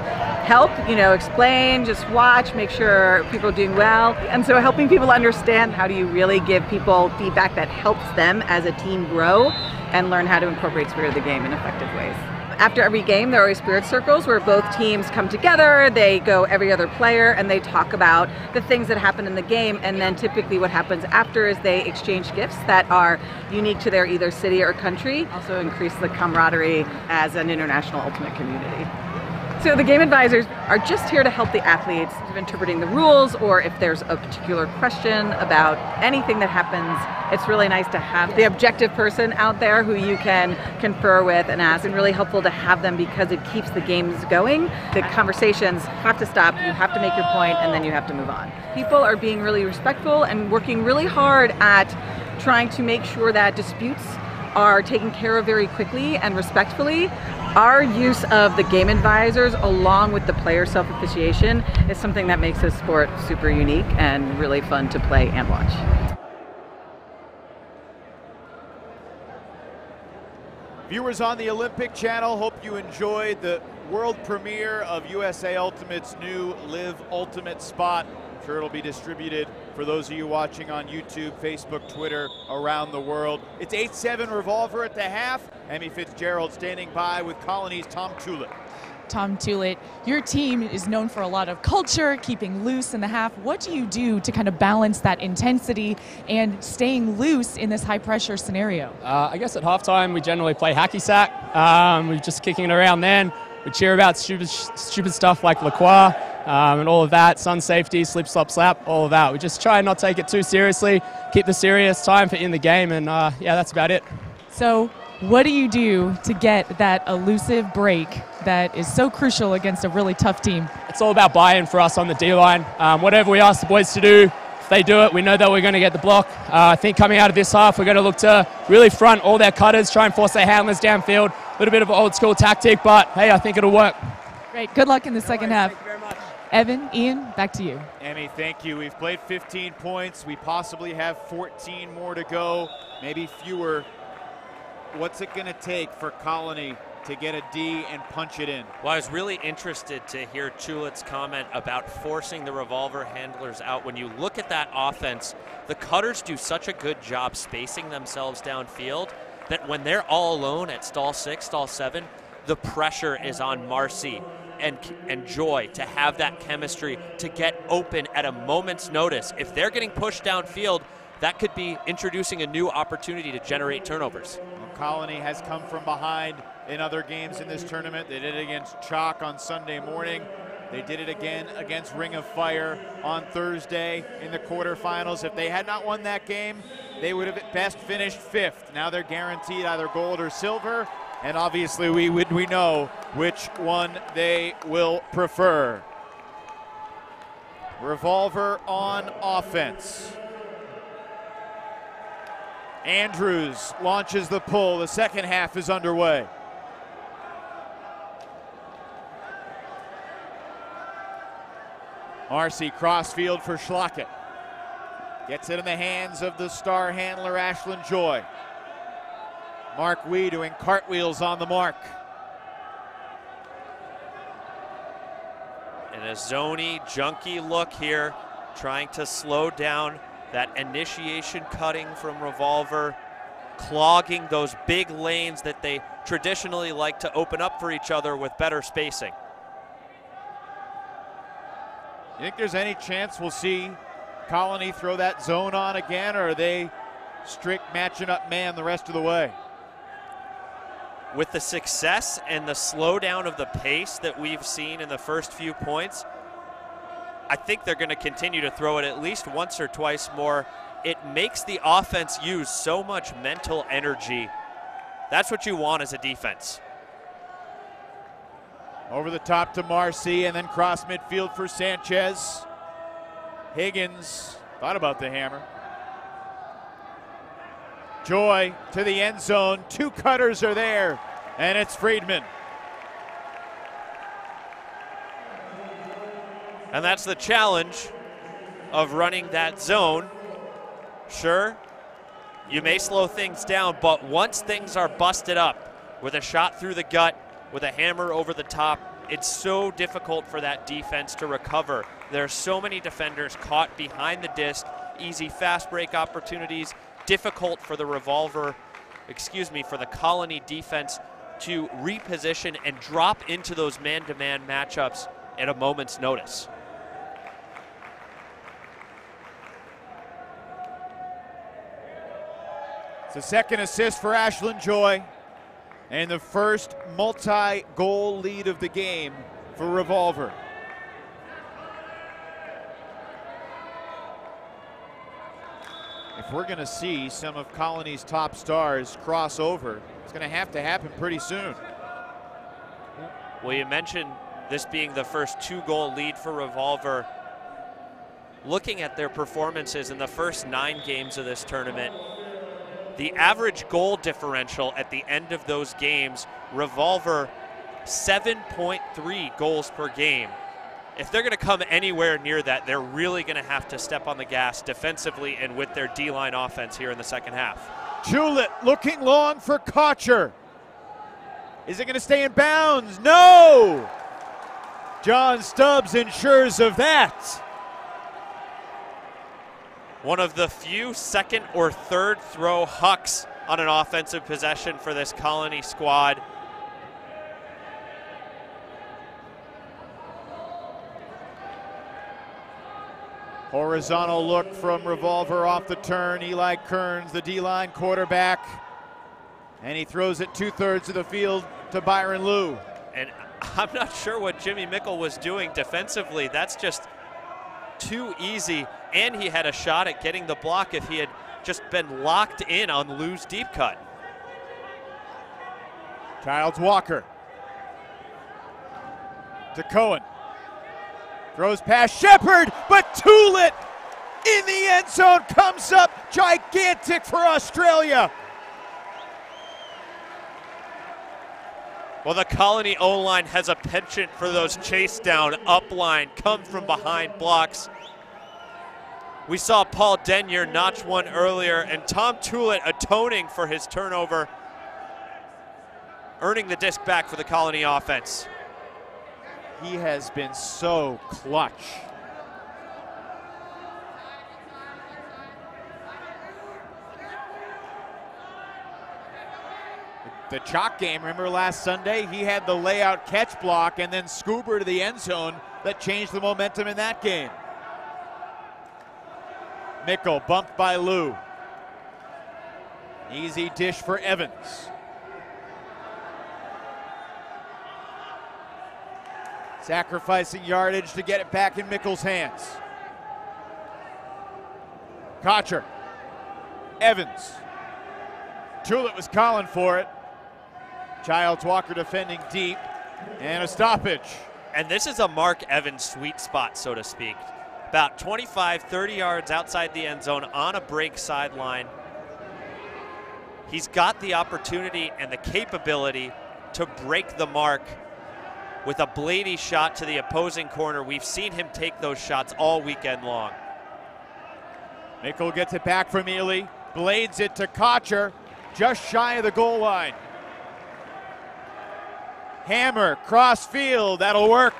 help, explain, just watch, make sure people are doing well. And so helping people understand how do you really give people feedback that helps them as a team grow and learn how to incorporate Spirit of the Game in effective ways. After every game, there are always spirit circles where both teams come together, they go every other player, and they talk about the things that happened in the game, and then typically what happens after is they exchange gifts that are unique to their either city or country, also increase the camaraderie as an international ultimate community. So the game advisors are just here to help the athletes interpreting the rules, or if there's a particular question about anything that happens, it's really nice to have the objective person out there who you can confer with and ask, and really helpful to have them because it keeps the games going. The conversations have to stop, you have to make your point, and then you have to move on. People are being really respectful and working really hard at trying to make sure that disputes are taken care of very quickly and respectfully. Our use of the game advisors along with the player self-officiation is something that makes this sport super unique and really fun to play and watch. Viewers on the Olympic Channel, hope you enjoyed the world premiere of USA Ultimate's new Live Ultimate spot. I'm sure it'll be distributed for those of you watching on YouTube, Facebook, Twitter, around the world. It's 8-7 Revolver at the half. Emmy Fitzgerald standing by with Colony's Tom Tullett. Tom Tullett, your team is known for a lot of culture, keeping loose in the half. What do you do to kind of balance that intensity and staying loose in this high-pressure scenario? I guess at halftime we generally play hacky sack. We're just kicking it around then. We cheer about stupid stuff like La Croix and all of that, sun safety, slip, slop, slap, all of that. We just try and not take it too seriously, keep the serious time for in the game, and yeah, that's about it. So what do you do to get that elusive break that is so crucial against a really tough team? It's all about buy-in for us on the D-line. Whatever we ask the boys to do, if they do it, we know that we're going to get the block. I think coming out of this half, we're going to look to really front all their cutters, try and force their handlers downfield. A little bit of an old school tactic, but hey, I think it'll work. Great. Good luck in the second half. Thank you very much. Evan, Ian, back to you. Emmy, thank you. We've played 15 points. We possibly have 14 more to go, maybe fewer. What's it going to take for Colony to get a D and punch it in? Well, I was really interested to hear Tullett's comment about forcing the Revolver handlers out. When you look at that offense, the Cutters do such a good job spacing themselves downfield that when they're all alone at stall 6, stall 7, the pressure is on Marcy and Joy to have that chemistry to get open at a moment's notice. If they're getting pushed downfield, that could be introducing a new opportunity to generate turnovers. Colony has come from behind in other games in this tournament. They did it against Chalk on Sunday morning. They did it again against Ring of Fire on Thursday in the quarterfinals. If they had not won that game, they would have at best finished 5th. Now they're guaranteed either gold or silver, and obviously we know which one they will prefer. Revolver on offense. Andrews launches the pull. The second half is underway. Marcy crossfield for Schlockett. Gets it in the hands of the star handler Ashland Joy. Mark Wee doing cartwheels on the mark. And a zony, junky look here, trying to slow down that initiation cutting from Revolver, clogging those big lanes that they traditionally like to open up for each other with better spacing. You think there's any chance we'll see Colony throw that zone on again, or are they strict matching up man the rest of the way? With the success and the slowdown of the pace that we've seen in the first few points, I think they're going to continue to throw it at least once or twice more. It makes the offense use so much mental energy. That's what you want as a defense. Over the top to Marcy, and then cross midfield for Sanchez. Higgins thought about the hammer. Joy to the end zone. 2 cutters are there, and it's Friedman. And that's the challenge of running that zone. Sure, you may slow things down, but once things are busted up with a shot through the gut, with a hammer over the top, it's so difficult for that defense to recover. There are so many defenders caught behind the disc, easy fast break opportunities, difficult for the for the Colony defense to reposition and drop into those man-to-man matchups at a moment's notice. It's the second assist for Ashland Joy and the first multi-goal lead of the game for Revolver. If we're going to see some of Colony's top stars cross over, it's going to happen pretty soon. Well, you mentioned this being the first 2-goal lead for Revolver. Looking at their performances in the first 9 games of this tournament, the average goal differential at the end of those games, Revolver 7.3 goals per game. If they're going to come anywhere near that, they're really going to have to step on the gas defensively and with their D-line offense here in the second half. Juliet looking long for Kocher. Is it going to stay in bounds? No! John Stubbs ensures of that. One of the few second or third throw hucks on an offensive possession for this Colony squad. Horizontal look from Revolver off the turn. Eli Kearns, the D-line quarterback. And he throws it 2/3 of the field to Byron Liu. And I'm not sure what Jimmy Mickle was doing defensively. That's just too easy. And he had a shot at getting the block if he had just been locked in on Liu's deep cut. Childs Walker to Cohen. Throws past Shepherd, but Tulit in the end zone comes up gigantic for Australia. Well, the Colony O-line has a penchant for those chase down, up line, come from behind blocks. We saw Paul Denyer notch one earlier, and Tom Tulit atoning for his turnover, earning the disc back for the Colony offense. He has been so clutch. The chalk game, remember last Sunday? He had the layout catch block and then scoober to the end zone that changed the momentum in that game. Mickle bumped by Liu. Easy dish for Evans. Sacrificing yardage to get it back in Mickle's hands. Kocher. Evans. Tulit was calling for it. Childs Walker defending deep. And a stoppage. And this is a Mark Evans sweet spot, so to speak. About 25, 30 yards outside the end zone on a break sideline. He's got the opportunity and the capability to break the mark with a bladey shot to the opposing corner. We've seen him take those shots all weekend long. Mickle gets it back from Ely, blades it to Kocher, just shy of the goal line. Hammer, cross field, that'll work.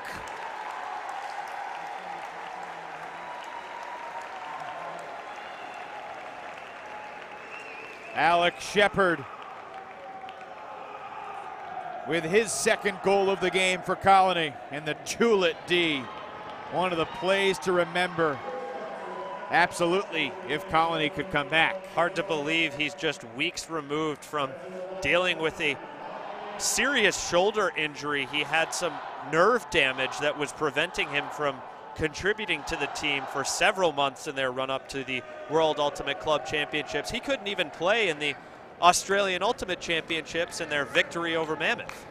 Alec Shepherd with his second goal of the game for Colony, and the Tulit D, one of the plays to remember. Absolutely, if Colony could come back. Hard to believe he's just weeks removed from dealing with a serious shoulder injury. He had some nerve damage that was preventing him from contributing to the team for several months in their run-up to the World Ultimate Club Championships. He couldn't even play in the Australian Ultimate Championships in their victory over Mammoth.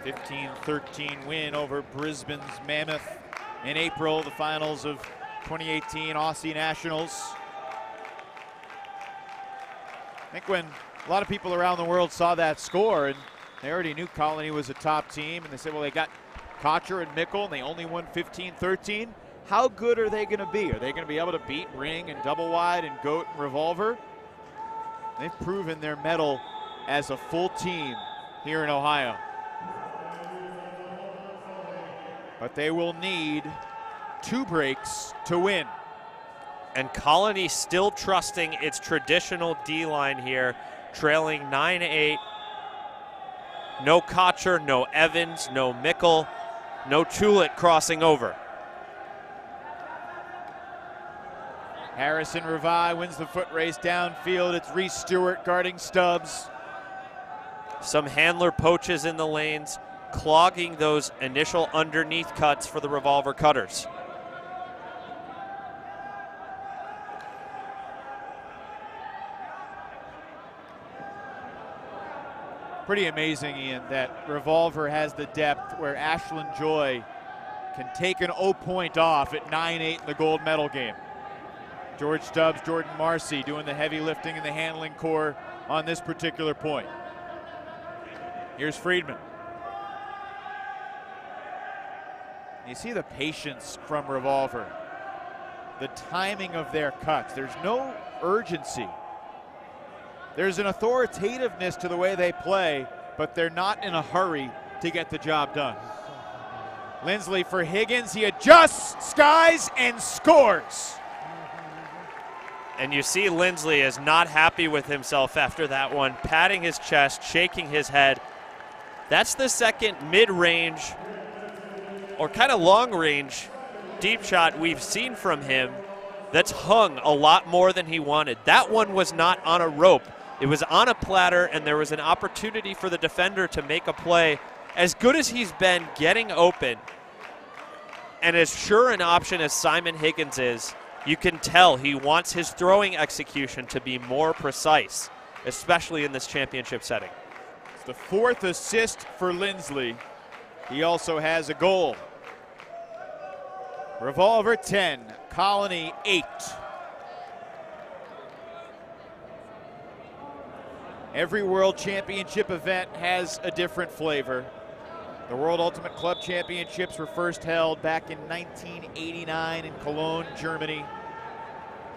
15-13 win over Brisbane's Mammoth in April, the finals of 2018 Aussie Nationals. I think when a lot of people around the world saw that score, and they already knew Colony was a top team, and they said, well, they got Kocher and Mickle, and they only won 15-13. How good are they going to be? Are they going to be able to beat Ring and Double Wide and Goat and Revolver? They've proven their mettle as a full team here in Ohio. But they will need 2 breaks to win. And Colony still trusting its traditional D-line here, trailing 9-8. No Kocher, no Evans, no Mickle, no Chulet crossing over. Harrison Revi wins the foot race downfield. It's Reese Stewart guarding Stubbs. Some handler poaches in the lanes, clogging those initial underneath cuts for the Revolver cutters. Pretty amazing, Ian, that Revolver has the depth where Ashland Joy can take an 0 point off at 9-8 in the gold medal game. George Stubbs, Jordan Marcy doing the heavy lifting in the handling core on this particular point. Here's Friedman. You see the patience from Revolver, the timing of their cuts. There's no urgency. There's an authoritativeness to the way they play, but they're not in a hurry to get the job done. Lindsley for Higgins. He adjusts, skies, and scores. And you see Lindsley is not happy with himself after that one, patting his chest, shaking his head. That's the second mid-range or kind of long-range deep shot we've seen from him that's hung a lot more than he wanted. That one was not on a rope. It was on a platter, and there was an opportunity for the defender to make a play. As good as he's been getting open, and as sure an option as Simon Higgins is, you can tell he wants his throwing execution to be more precise, especially in this championship setting. It's the 4th assist for Lindsley. He also has a goal. Revolver 10, Colony 8. Every World Championship event has a different flavor. The World Ultimate Club Championships were first held back in 1989 in Cologne, Germany.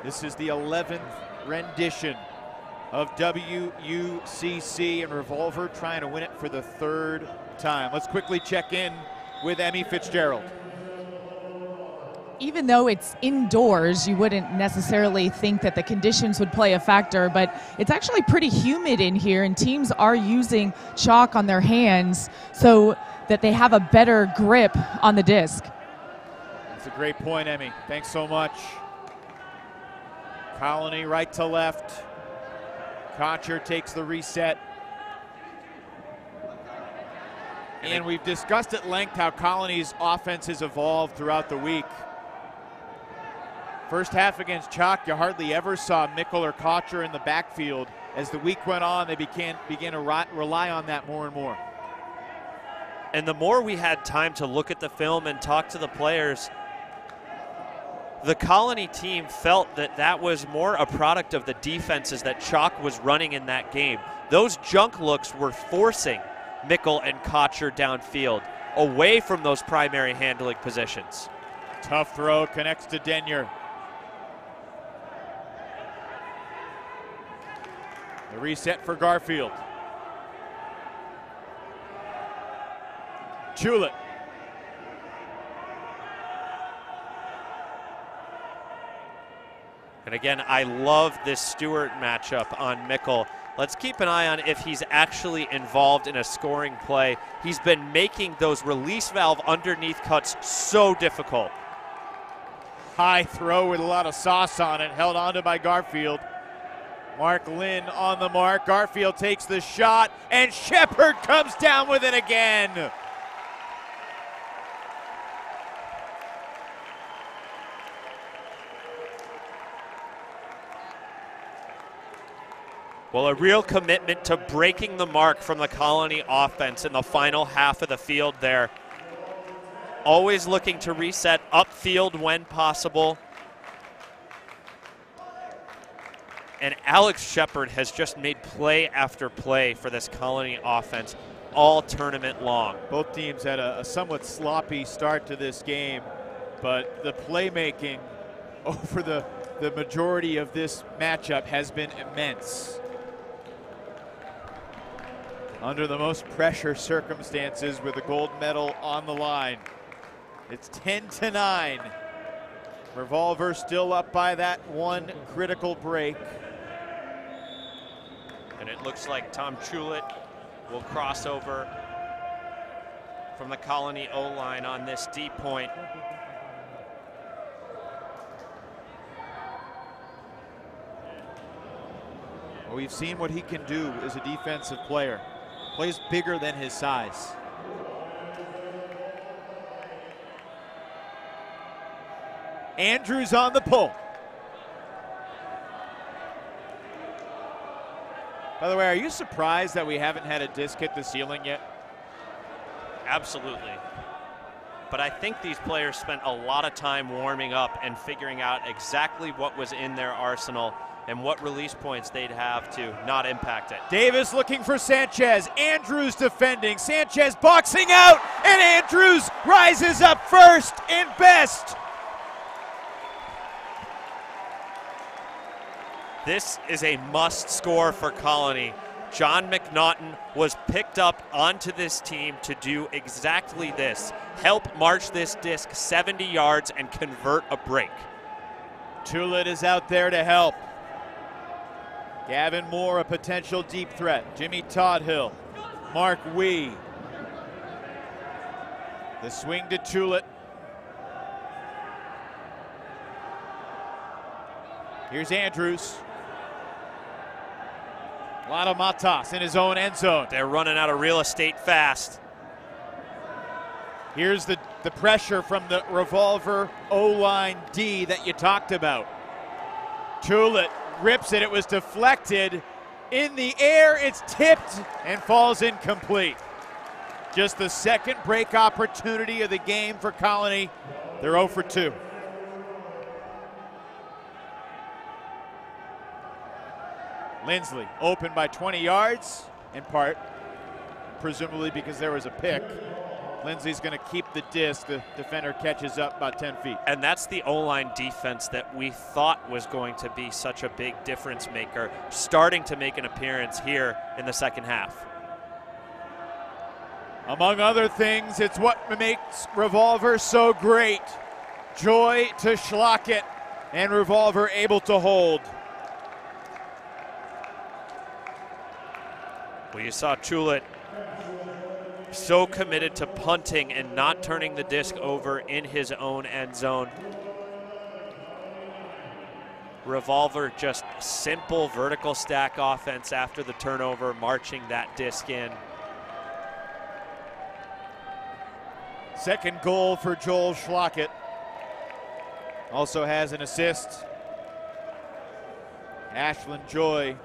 This is the 11th rendition of WUCC, and Revolver trying to win it for the 3rd time. Let's quickly check in with Emmy Fitzgerald. Even though it's indoors, you wouldn't necessarily think that the conditions would play a factor, but it's actually pretty humid in here, and teams are using chalk on their hands so that they have a better grip on the disc. That's a great point, Emmy. Thanks so much. Colony right to left. Kocher takes the reset. And we've discussed at length how Colony's offense has evolved throughout the week. First half against Chalk, you hardly ever saw Mickle or Kocher in the backfield. As the week went on, they began to rely on that more and more. And the more we had time to look at the film and talk to the players, the Colony team felt that that was more a product of the defenses that Chalk was running in that game. Those junk looks were forcing Mickle and Kocher downfield, away from those primary handling positions. Tough throw, connects to Denyer. The reset for Garfield. Chulet. And again, I love this Stewart matchup on Mickle. Let's keep an eye on if he's actually involved in a scoring play. He's been making those release valve underneath cuts so difficult. High throw with a lot of sauce on it, held onto by Garfield. Mark Lynn on the mark. Garfield takes the shot, and Shepherd comes down with it again. Well, a real commitment to breaking the mark from the Colony offense in the final half of the field there. Always looking to reset upfield when possible. And Alec Shepherd has just made play after play for this Colony offense all tournament long. Both teams had a somewhat sloppy start to this game, but the playmaking over the majority of this matchup has been immense. Under the most pressure circumstances with the gold medal on the line. It's 10-9. Revolver still up by that one critical break. And it looks like Tom Chulet will cross over from the Colony O-line on this deep point. Well, we've seen what he can do as a defensive player. Plays bigger than his size. Andrews on the pull. By the way, are you surprised that we haven't had a disc hit the ceiling yet? Absolutely. But I think these players spent a lot of time warming up and figuring out exactly what was in their arsenal and what release points they'd have to not impact it. Davis looking for Sanchez. Andrews defending. Sanchez boxing out, and Andrews rises up first and best. This is a must score for Colony. John McNaughton was picked up onto this team to do exactly this. Help march this disc 70 yards and convert a break. Tullett is out there to help. Gavin Moore, a potential deep threat. Jimmy Toddhill, Mark Wee. The swing to Tullett. Here's Andrews. A lot of Matas in his own end zone. They're running out of real estate fast. Here's the pressure from the Revolver O-line D that you talked about. Tullett rips it. It was deflected. In the air, it's tipped and falls incomplete. Just the second break opportunity of the game for Colony. They're 0 for 2. Lindsley open by 20 yards, in part, presumably because there was a pick. Lindsley's going to keep the disc. The defender catches up about 10 feet. And that's the O-line defense that we thought was going to be such a big difference maker, starting to make an appearance here in the second half. Among other things, it's what makes Revolver so great. Joy to Schlockett, and Revolver able to hold. Well, you saw Tullett so committed to punting and not turning the disc over in his own end zone. Revolver, just simple vertical stack offense after the turnover, marching that disc in. Second goal for Joel Schlockett. Also has an assist. Ashland Joy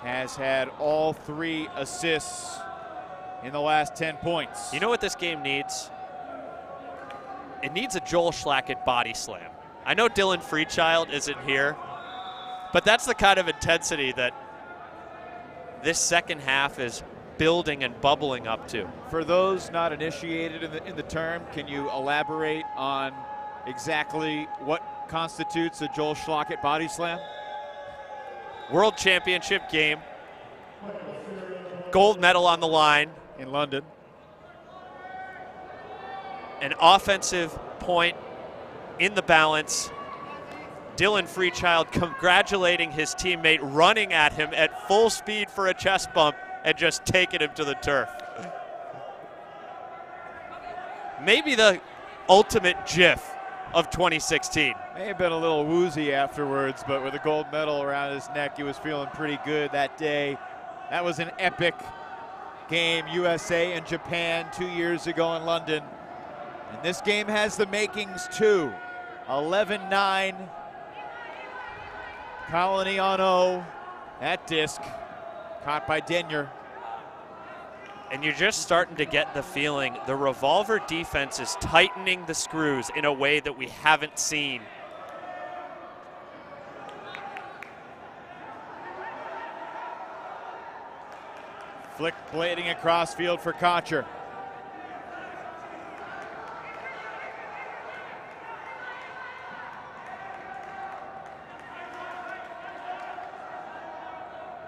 has had all 3 assists in the last 10 points. You know what this game needs? It needs a Joel Schlockett body slam. I know Dylan Freechild isn't here, but that's the kind of intensity that this second half is building and bubbling up to. For those not initiated in the term, can you elaborate on exactly what constitutes a Joel Schlockett body slam? World Championship game, gold medal on the line in London. An offensive point in the balance. Dylan Freechild congratulating his teammate, running at him at full speed for a chest bump and just taking him to the turf. Maybe the ultimate GIF of 2016. May have been a little woozy afterwards, but with a gold medal around his neck, he was feeling pretty good that day. That was an epic game, USA and Japan 2 years ago in London. And this game has the makings too. 11-9. Colony on O. That disc caught by Denyer. And you're just starting to get the feeling the Revolver defense is tightening the screws in a way that we haven't seen. Flick blading across field for Kocher.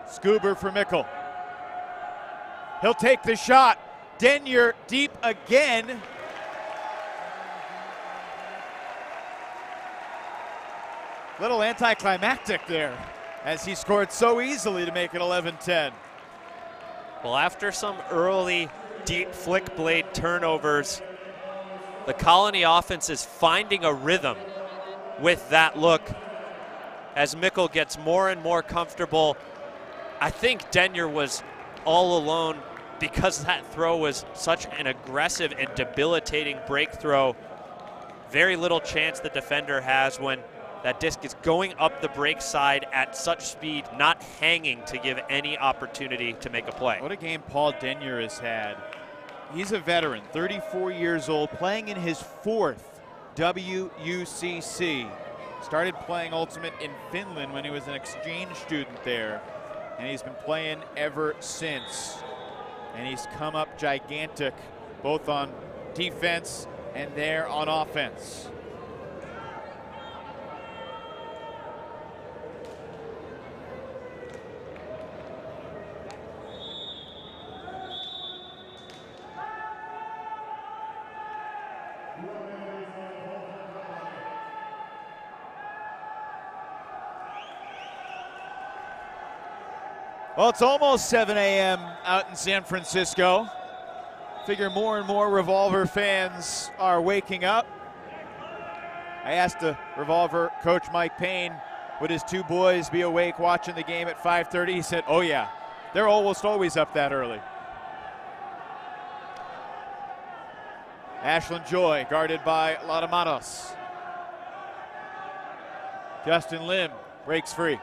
Scuber for Mickle. He'll take the shot. Denyer deep again. Little anticlimactic there as he scored so easily to make it 11-10. Well, after some early deep flick blade turnovers, the Colony offense is finding a rhythm with that look as Mickle gets more and more comfortable. I think Denyer was all alone because that throw was such an aggressive and debilitating break throw. Very little chance the defender has when that disc is going up the break side at such speed, not hanging to give any opportunity to make a play. What a game Paul Denyer has had. He's a veteran, 34 years old, playing in his 4th WUCC. Started playing Ultimate in Finland when he was an exchange student there, and he's been playing ever since. And he's come up gigantic, both on defense and there on offense. Well, it's almost 7 a.m. out in San Francisco. Figure more and more Revolver fans are waking up. I asked the Revolver coach Mike Payne, would his 2 boys be awake watching the game at 5:30? He said, oh yeah, they're almost always up that early. Ashland Joy guarded by Latamatos. Justin Lim breaks free.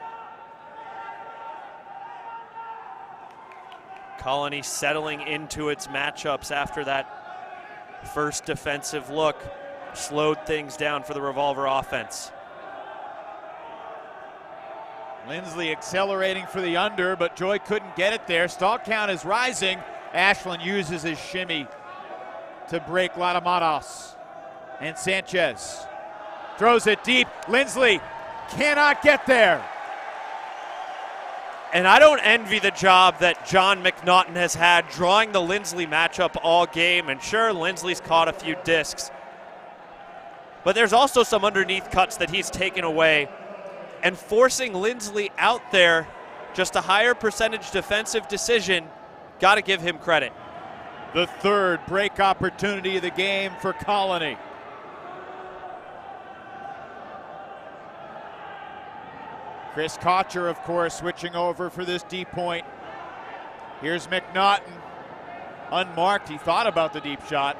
Colony settling into its matchups after that first defensive look slowed things down for the Revolver offense. Lindsley accelerating for the under, but Joy couldn't get it there. Stall count is rising. Ashland uses his shimmy to break Latamatos. And Sanchez throws it deep. Lindsley cannot get there. And I don't envy the job that John McNaughton has had drawing the Lindsley matchup all game. And sure, Lindsley's caught a few discs, but there's also some underneath cuts that he's taken away. And forcing Lindsley out there, just a higher percentage defensive decision, got to give him credit. The 3rd break opportunity of the game for Colony. Chris Kocher, of course, switching over for this deep point. Here's McNaughton. Unmarked, he thought about the deep shot.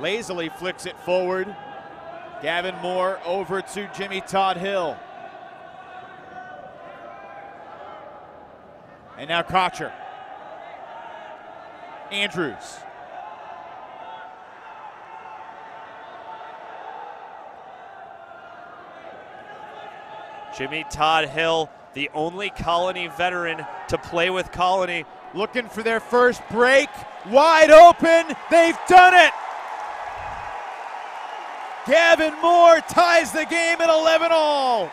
Lazily flicks it forward. Gavin Moore over to Jimmy Todd Hill. And now Kocher. Andrews. Jimmy Todd Hill, the only Colony veteran to play with Colony. Looking for their first break. Wide open. They've done it. Gavin Moore ties the game at 11-all.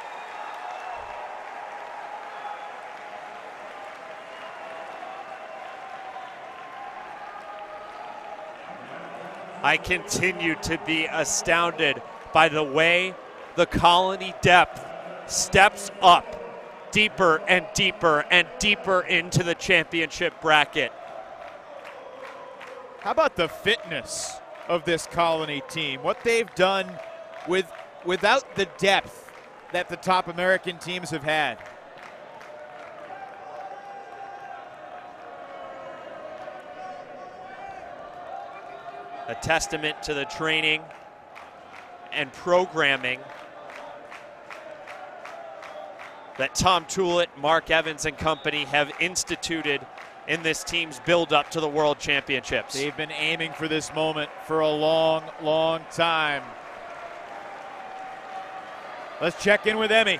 I continue to be astounded by the way the Colony depth steps up deeper and deeper and deeper into the championship bracket. How about the fitness of this Colony team? What they've done without the depth that the top American teams have had. A testament to the training and programming that Tom Tullett, Mark Evans, and company have instituted in this team's build-up to the World Championships. They've been aiming for this moment for a long, long time. Let's check in with Emmy.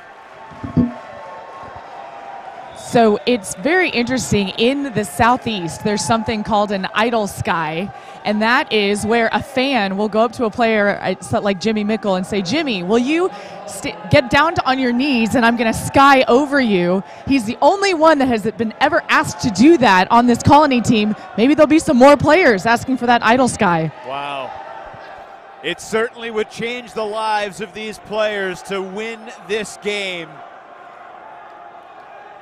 So it's very interesting. In the Southeast, there's something called an idle sky, and that is where a fan will go up to a player like Jimmy Mickle and say, Jimmy, will you get down on your knees and I'm going to sky over you? He's the only one that has been ever asked to do that on this Colony team. Maybe there'll be some more players asking for that idle sky. Wow. It certainly would change the lives of these players to win this game.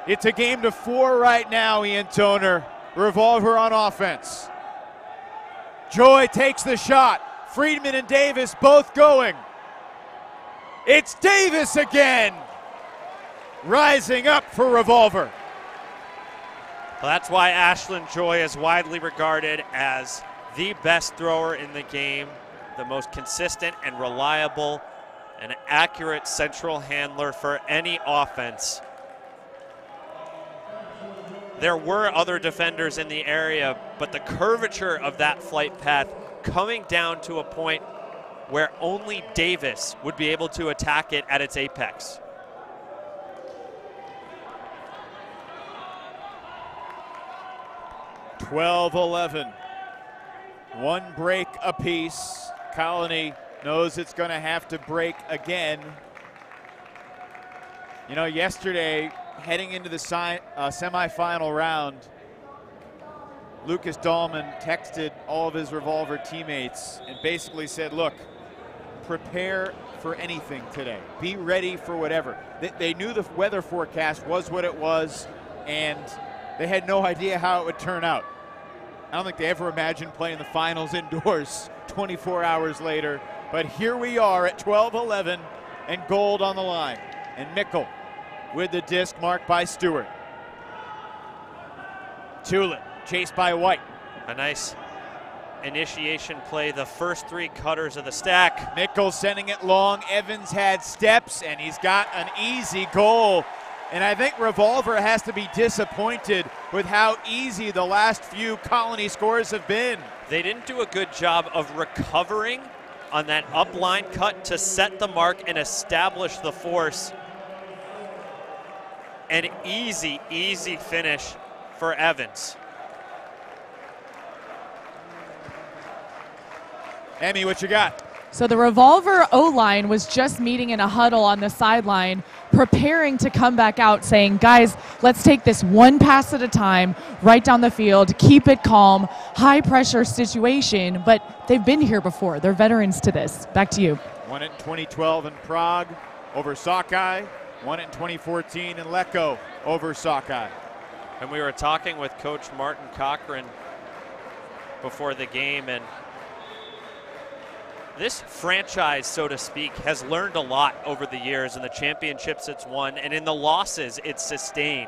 It's a game to 4 right now, Ian Toner. Revolver on offense. Joy takes the shot. Friedman and Davis both going. It's Davis again. Rising up for Revolver. Well, that's why Ashland Joy is widely regarded as the best thrower in the game, the most consistent and reliable and accurate central handler for any offense. There were other defenders in the area, but the curvature of that flight path coming down to a point where only Davis would be able to attack it at its apex. (12-11). One break apiece. Colony knows it's going to have to break again. You know, yesterday, heading into the semifinal round, Lucas Dahlman texted all of his Revolver teammates and basically said, look, prepare for anything today. Be ready for whatever. They knew the weather forecast was what it was, and they had no idea how it would turn out. I don't think they ever imagined playing the finals indoors 24 hours later, but here we are at 12-11 and gold on the line. And Mickle with the disc marked by Stewart. Tulip chased by White. A nice initiation play, the first three cutters of the stack. Mickle sending it long. Evans had steps, and he's got an easy goal. And I think Revolver has to be disappointed with how easy the last few Colony scores have been. They didn't do a good job of recovering on that upline cut to set the mark and establish the force. An easy, easy finish for Evans. Emmy, what you got? So the Revolver O-line was just meeting in a huddle on the sideline, preparing to come back out, saying, guys, let's take this one pass at a time, right down the field, keep it calm, high pressure situation, but they've been here before. They're veterans to this. Back to you. Won it in 2012 in Prague over Sockeye, won it in 2014 in Lecco over Sockeye. And we were talking with Coach Martin Cochran before the game, and this franchise, so to speak, has learned a lot over the years in the championships it's won and in the losses it's sustained.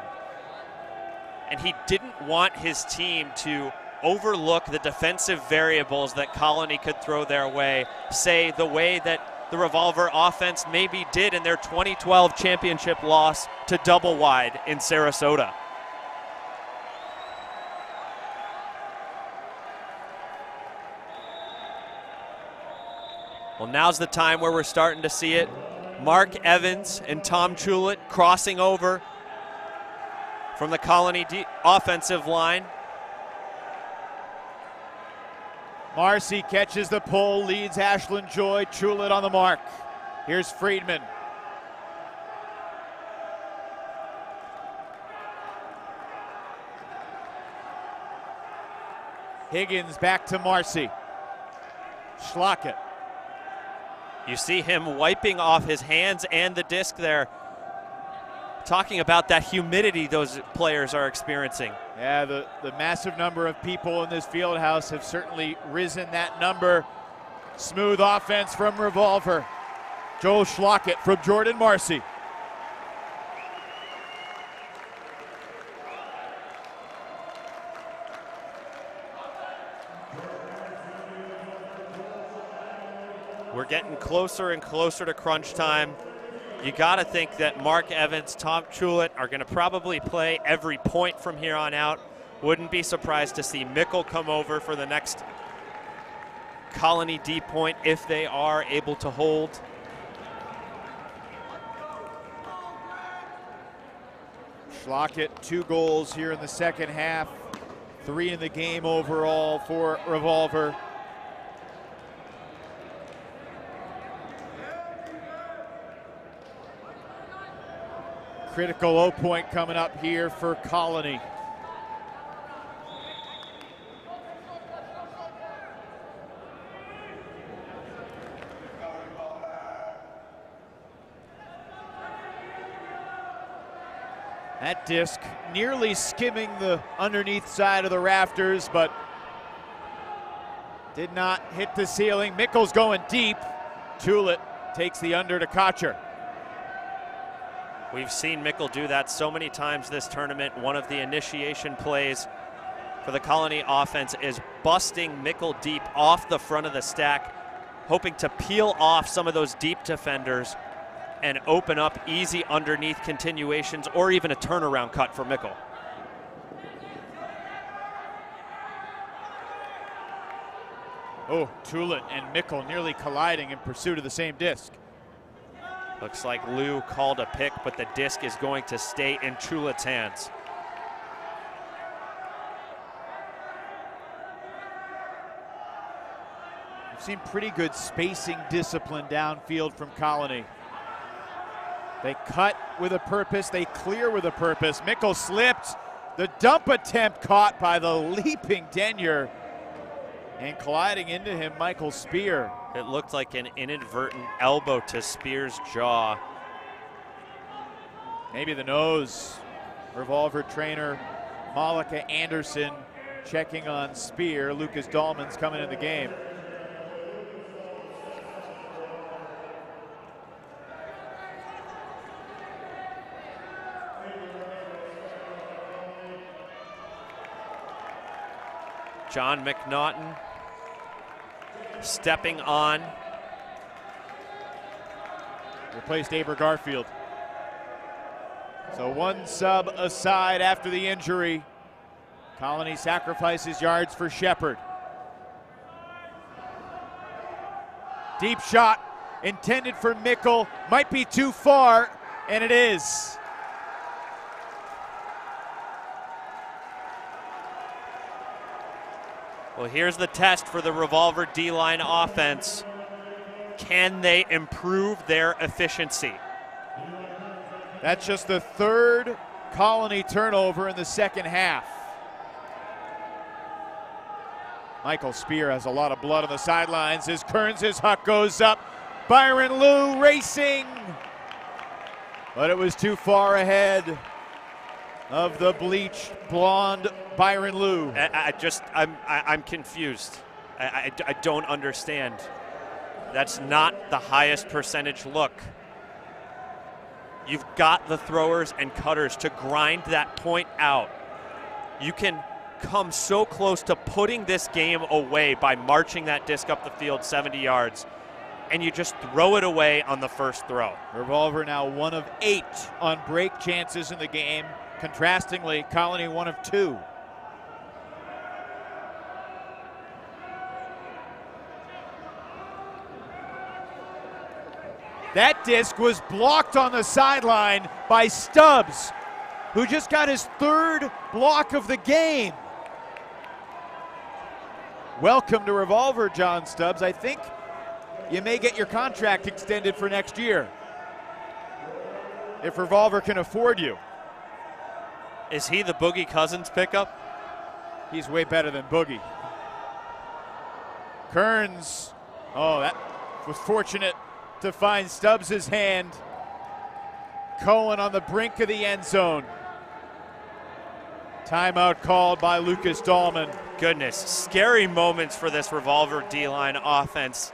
And he didn't want his team to overlook the defensive variables that Colony could throw their way, say the way that the Revolver offense maybe did in their 2012 championship loss to Double Wide in Sarasota. Well, now's the time where we're starting to see it. Mark Evans and Tom Chulet crossing over from the Colony offensive line. Marcy catches the pull, leads Ashland Joy. Chulet on the mark. Here's Friedman. Higgins back to Marcy. Schlockett. You see him wiping off his hands and the disc there, talking about that humidity those players are experiencing. Yeah, the massive number of people in this field house have certainly risen that number. Smooth offense from Revolver. Joel Schlockett from Jordan Marcy. We're getting closer and closer to crunch time. You got to think that Mark Evans, Tom Chulet are going to probably play every point from here on out. Wouldn't be surprised to see Mickle come over for the next Colony D point if they are able to hold. Schlockett, 2 goals here in the second half, 3 in the game overall for Revolver. Critical low point coming up here for Colony. That disc nearly skimming the underneath side of the rafters, but did not hit the ceiling. Mickle's going deep. Tulit takes the under to Kocher. We've seen Mickle do that so many times this tournament. One of the initiation plays for the Colony offense is busting Mickle deep off the front of the stack, hoping to peel off some of those deep defenders and open up easy underneath continuations or even a turnaround cut for Mickle. Oh, Tulit and Mickle nearly colliding in pursuit of the same disc. Looks like Lou called a pick, but the disc is going to stay in Tulit's hands. We've seen pretty good spacing discipline downfield from Colony. They cut with a purpose, they clear with a purpose. Mickle slipped. The dump attempt caught by the leaping Denyer. And colliding into him, Michael Spear. It looked like an inadvertent elbow to Spear's jaw. Maybe the nose. Revolver trainer Malika Anderson checking on Spear. Lucas Dahlman's coming in the game. John McNaughton stepping on. Replaced Aber Garfield. So one sub aside after the injury. Colony sacrifices yards for Shepherd. Deep shot intended for Mickle. Might be too far, and it is. Well, here's the test for the Revolver D-line offense. Can they improve their efficiency? That's just the third Colony turnover in the second half. Michael Spear has a lot of blood on the sidelines as Kearns' huck goes up. Byron Liu racing, but it was too far ahead of the bleached blonde Byron Liu. I'm confused. I don't understand. That's not the highest percentage look. You've got the throwers and cutters to grind that point out. You can come so close to putting this game away by marching that disc up the field 70 yards, and you just throw it away on the first throw. Revolver now 1 of 8 on break chances in the game. Contrastingly, Colony 1 of 2. That disc was blocked on the sideline by Stubbs, who just got his 3rd block of the game. Welcome to Revolver, John Stubbs. I think you may get your contract extended for next year if Revolver can afford you. Is he the Boogie Cousins pickup? He's way better than Boogie. Kearns, oh, that was fortunate to find Stubbs' hand. Cohen on the brink of the end zone. Timeout called by Lucas Dahlman. Goodness, scary moments for this Revolver D-line offense.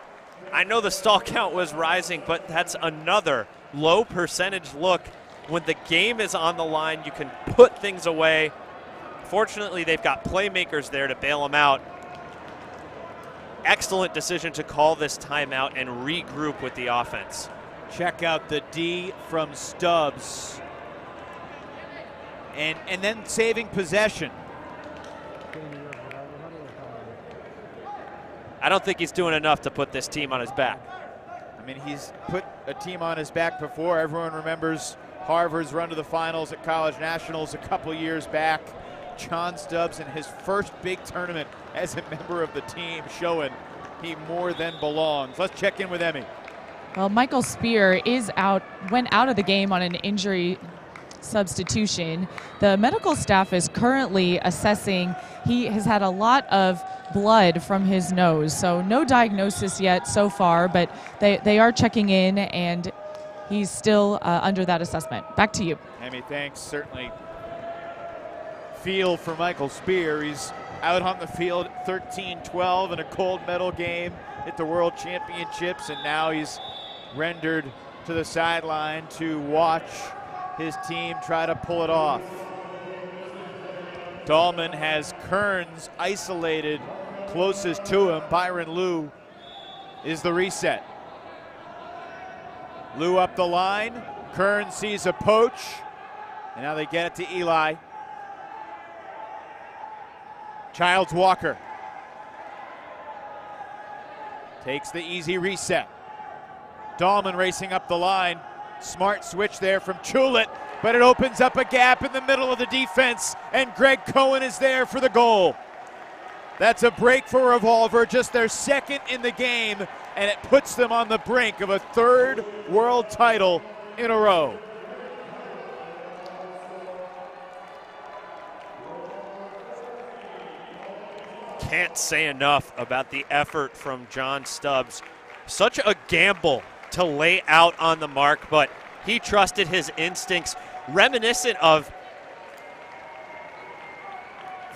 I know the stall count was rising, but that's another low percentage look. When the game is on the line, you can put things away. Fortunately, they've got playmakers there to bail them out. Excellent decision to call this timeout and regroup with the offense. Check out the D from Stubbs. And then saving possession. I don't think he's doing enough to put this team on his back. I mean, he's put a team on his back before. Everyone remembers Harvard's run to the finals at College Nationals a couple years back. John Stubbs in his first big tournament as a member of the team, showing he more than belongs. Let's check in with Emmy. Well, Michael Spear went out of the game on an injury substitution. The medical staff is currently assessing. He has had a lot of blood from his nose, so no diagnosis yet so far, but they are checking in, and he's still under that assessment. Back to you. Emmy, thanks. Certainly feel for Michael Spear. He's out on the field 13-12 in a gold medal game at the World Championships, and now he's rendered to the sideline to watch his team try to pull it off. Dahlman has Kearns isolated closest to him. Byron Liu is the reset. Liu up the line. Kearns sees a poach, and now they get it to Eli. Childs Walker takes the easy reset. Dahlman racing up the line. Smart switch there from Chulit, but it opens up a gap in the middle of the defense, and Greg Cohen is there for the goal. That's a break for Revolver, just their second in the game, and it puts them on the brink of a third world title in a row. Can't say enough about the effort from John Stubbs. Such a gamble to lay out on the mark, but he trusted his instincts, reminiscent of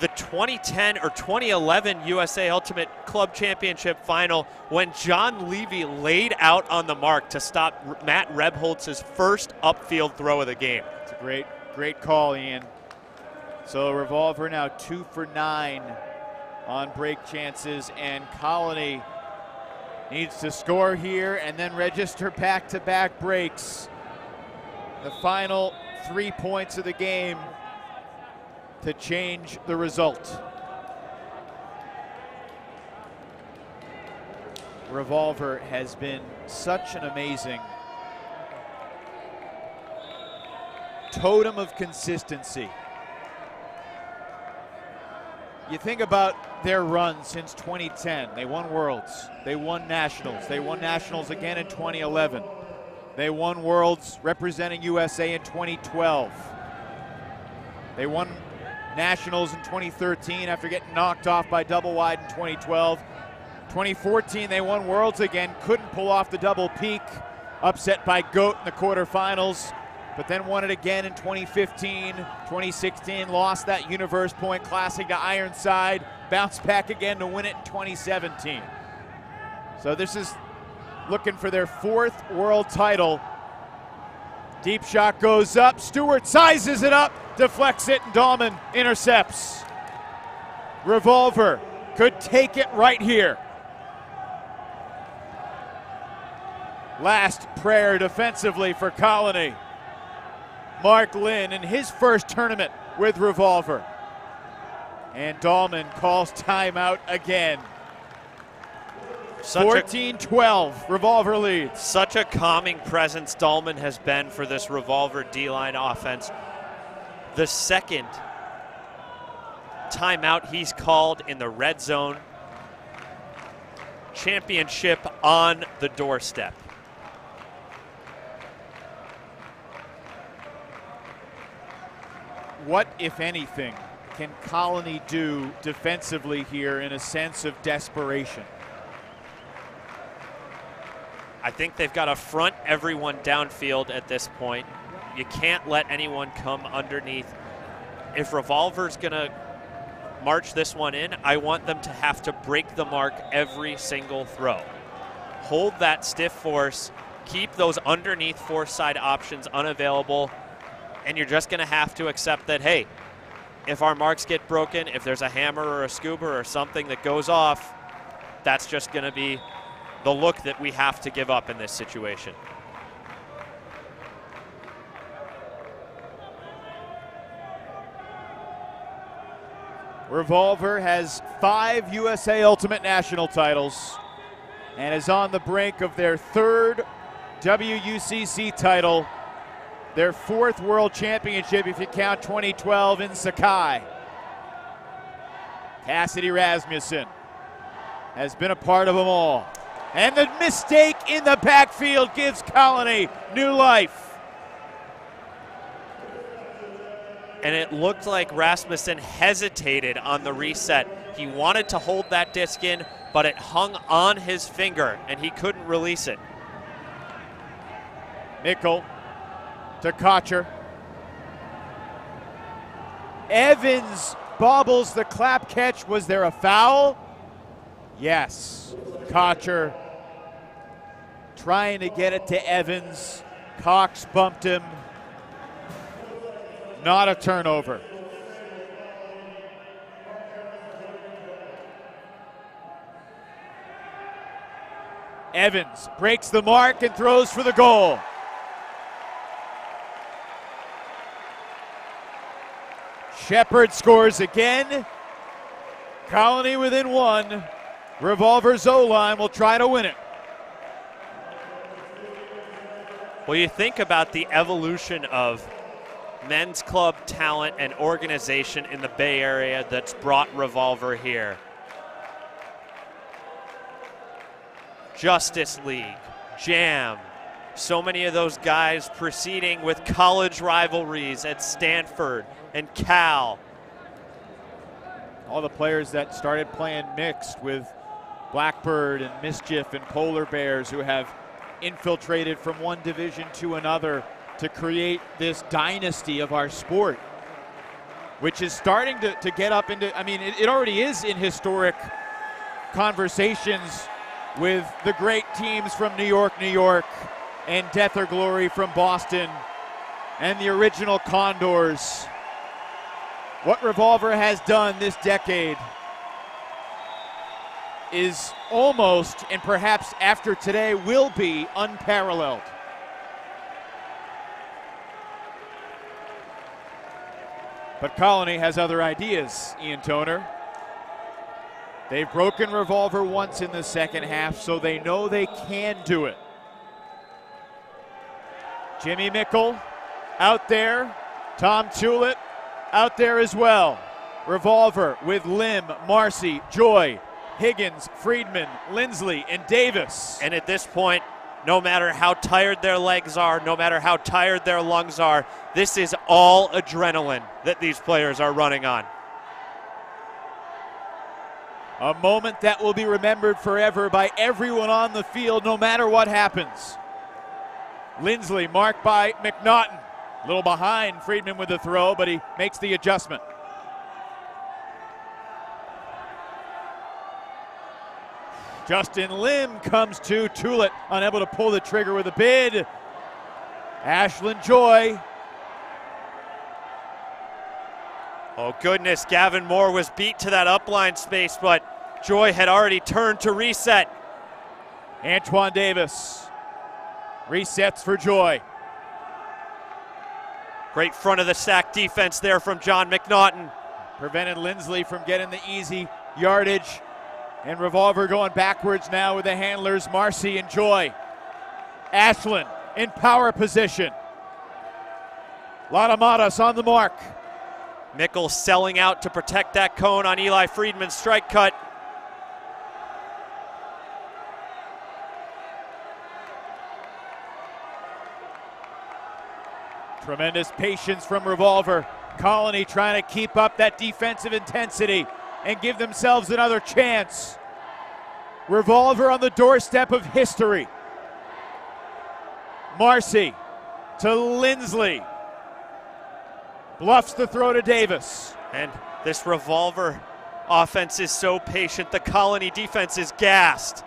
the 2010 or 2011 USA Ultimate Club Championship final when John Levy laid out on the mark to stop Matt Rebholz's first upfield throw of the game. It's a great call, Ian. So Revolver now 2 for 9 on break chances, and Colony needs to score here and then register back-to-back breaks. The final 3 points of the game to change the result. Revolver has been such an amazing totem of consistency. You think about their run since 2010. They won Worlds, they won Nationals, they won Nationals again in 2011. They won Worlds representing USA in 2012. They won Nationals in 2013 after getting knocked off by double wide in 2012. 2014 they won Worlds again, couldn't pull off the double peak, upset by Goat in the quarterfinals, but then won it again in 2015. 2016 lost that Universe Point Classic to Ironside, bounced back again to win it in 2017. So this is looking for their 4th world title. Deep shot goes up, Stewart sizes it up, deflects it, and Dahlman intercepts. Revolver could take it right here. Last prayer defensively for Colony. Mark Lynn in his first tournament with Revolver. And Dahlman calls timeout again. 14-12, Revolver leads. Such a calming presence Dahlman has been for this Revolver D-line offense. The second timeout he's called in the red zone. Championship on the doorstep. What, if anything, can Colony do defensively here in a sense of desperation? I think they've got to front everyone downfield at this point. You can't let anyone come underneath. If Revolver's going to march this one in, I want them to have to break the mark every single throw. Hold that stiff force, keep those underneath force side options unavailable, and you're just going to have to accept that, hey, if our marks get broken, if there's a hammer or a scuba or something that goes off, that's just going to be the look that we have to give up in this situation. Revolver has 5 USA Ultimate National titles and is on the brink of their 3rd WUCC title, their 4th World Championship if you count 2012 in Sakai. Cassidy Rasmussen has been a part of them all. And the mistake in the backfield gives Colony new life. And it looked like Rasmussen hesitated on the reset. He wanted to hold that disc in, but it hung on his finger and he couldn't release it. Nickel to Kocher. Evans bobbles the clap catch. Was there a foul? Yes. Kocher trying to get it to Evans. Cox bumped him. Not a turnover. Evans breaks the mark and throws for the goal. Shepherd scores again. Colony within one. Revolver's O-line will try to win it. Well, you think about the evolution of men's club talent and organization in the Bay Area that's brought Revolver here. Justice League, Jam, so many of those guys proceeding with college rivalries at Stanford and Cal. All the players that started playing mixed with Blackbird and Mischief and Polar Bears who have infiltrated from one division to another to create this dynasty of our sport, which is starting to get up into, I mean, it already is in historic conversations with the great teams from New York, and Death or Glory from Boston, and the original Condors. What Revolver has done this decade is almost, and perhaps after today, will be unparalleled. But Colony has other ideas, Ian Toner. They've broken Revolver once in the second half, so they know they can do it. Jimmy Mickle out there. Tom Tulip out there as well. Revolver with Lim, Marcy, Joy, Higgins, Friedman, Lindsley, and Davis. And at this point, no matter how tired their legs are, no matter how tired their lungs are, this is all adrenaline that these players are running on. A moment that will be remembered forever by everyone on the field, no matter what happens. Lindsley marked by McNaughton. A little behind Friedman with the throw, but he makes the adjustment. Justin Lim comes to Tullett, unable to pull the trigger with a bid. Ashland Joy. Oh goodness, Gavin Moore was beat to that upline space, but Joy had already turned to reset. Antoine Davis resets for Joy. Great front of the sack defense there from John McNaughton. Prevented Lindsley from getting the easy yardage. And Revolver going backwards now with the handlers, Marcy and Joy. Ashland in power position. Latamatas on the mark. Mickle selling out to protect that cone on Eli Friedman's strike cut. Tremendous patience from Revolver. Colony trying to keep up that defensive intensity and give themselves another chance. Revolver on the doorstep of history. Marcy to Lindsley. Bluffs the throw to Davis. And this Revolver offense is so patient. The Colony defense is gassed.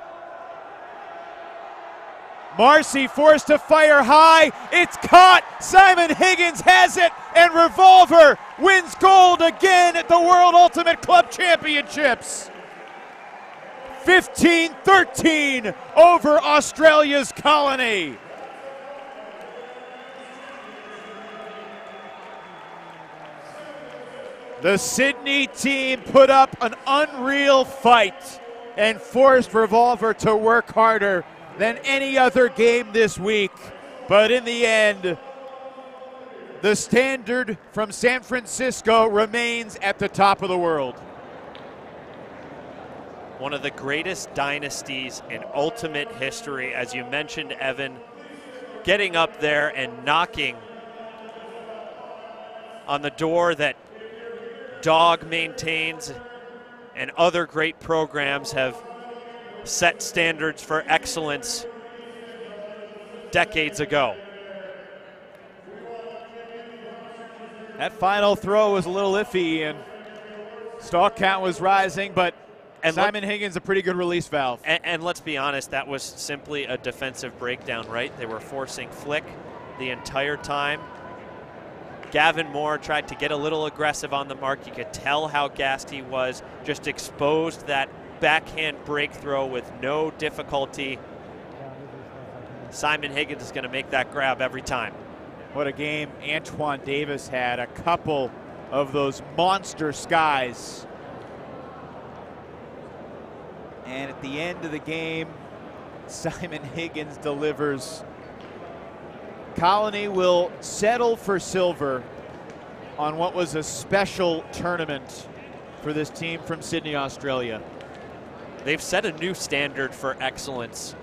Marcy forced to fire high. It's caught. Simon Higgins has it. And Revolver wins gold again at the World Ultimate Club Championships. 15-13 over Australia's Colony. The Sydney team put up an unreal fight and forced Revolver to work harder than any other game this week. But in the end, the standard from San Francisco remains at the top of the world. One of the greatest dynasties in Ultimate history, as you mentioned, Evan, getting up there and knocking on the door that Dog maintains and other great programs have set standards for excellence decades ago. That final throw was a little iffy, and stalk count was rising, but Simon Higgins a pretty good release valve. And let's be honest, that was simply a defensive breakdown, right? They were forcing flick the entire time. Gavin Moore tried to get a little aggressive on the mark. You could tell how gassed he was, just exposed that backhand break throw with no difficulty. Simon Higgins is going to make that grab every time. What a game Antoine Davis had. A couple of those monster skies. And at the end of the game, Simon Higgins delivers. Colony will settle for silver on what was a special tournament for this team from Sydney, Australia. They've set a new standard for excellence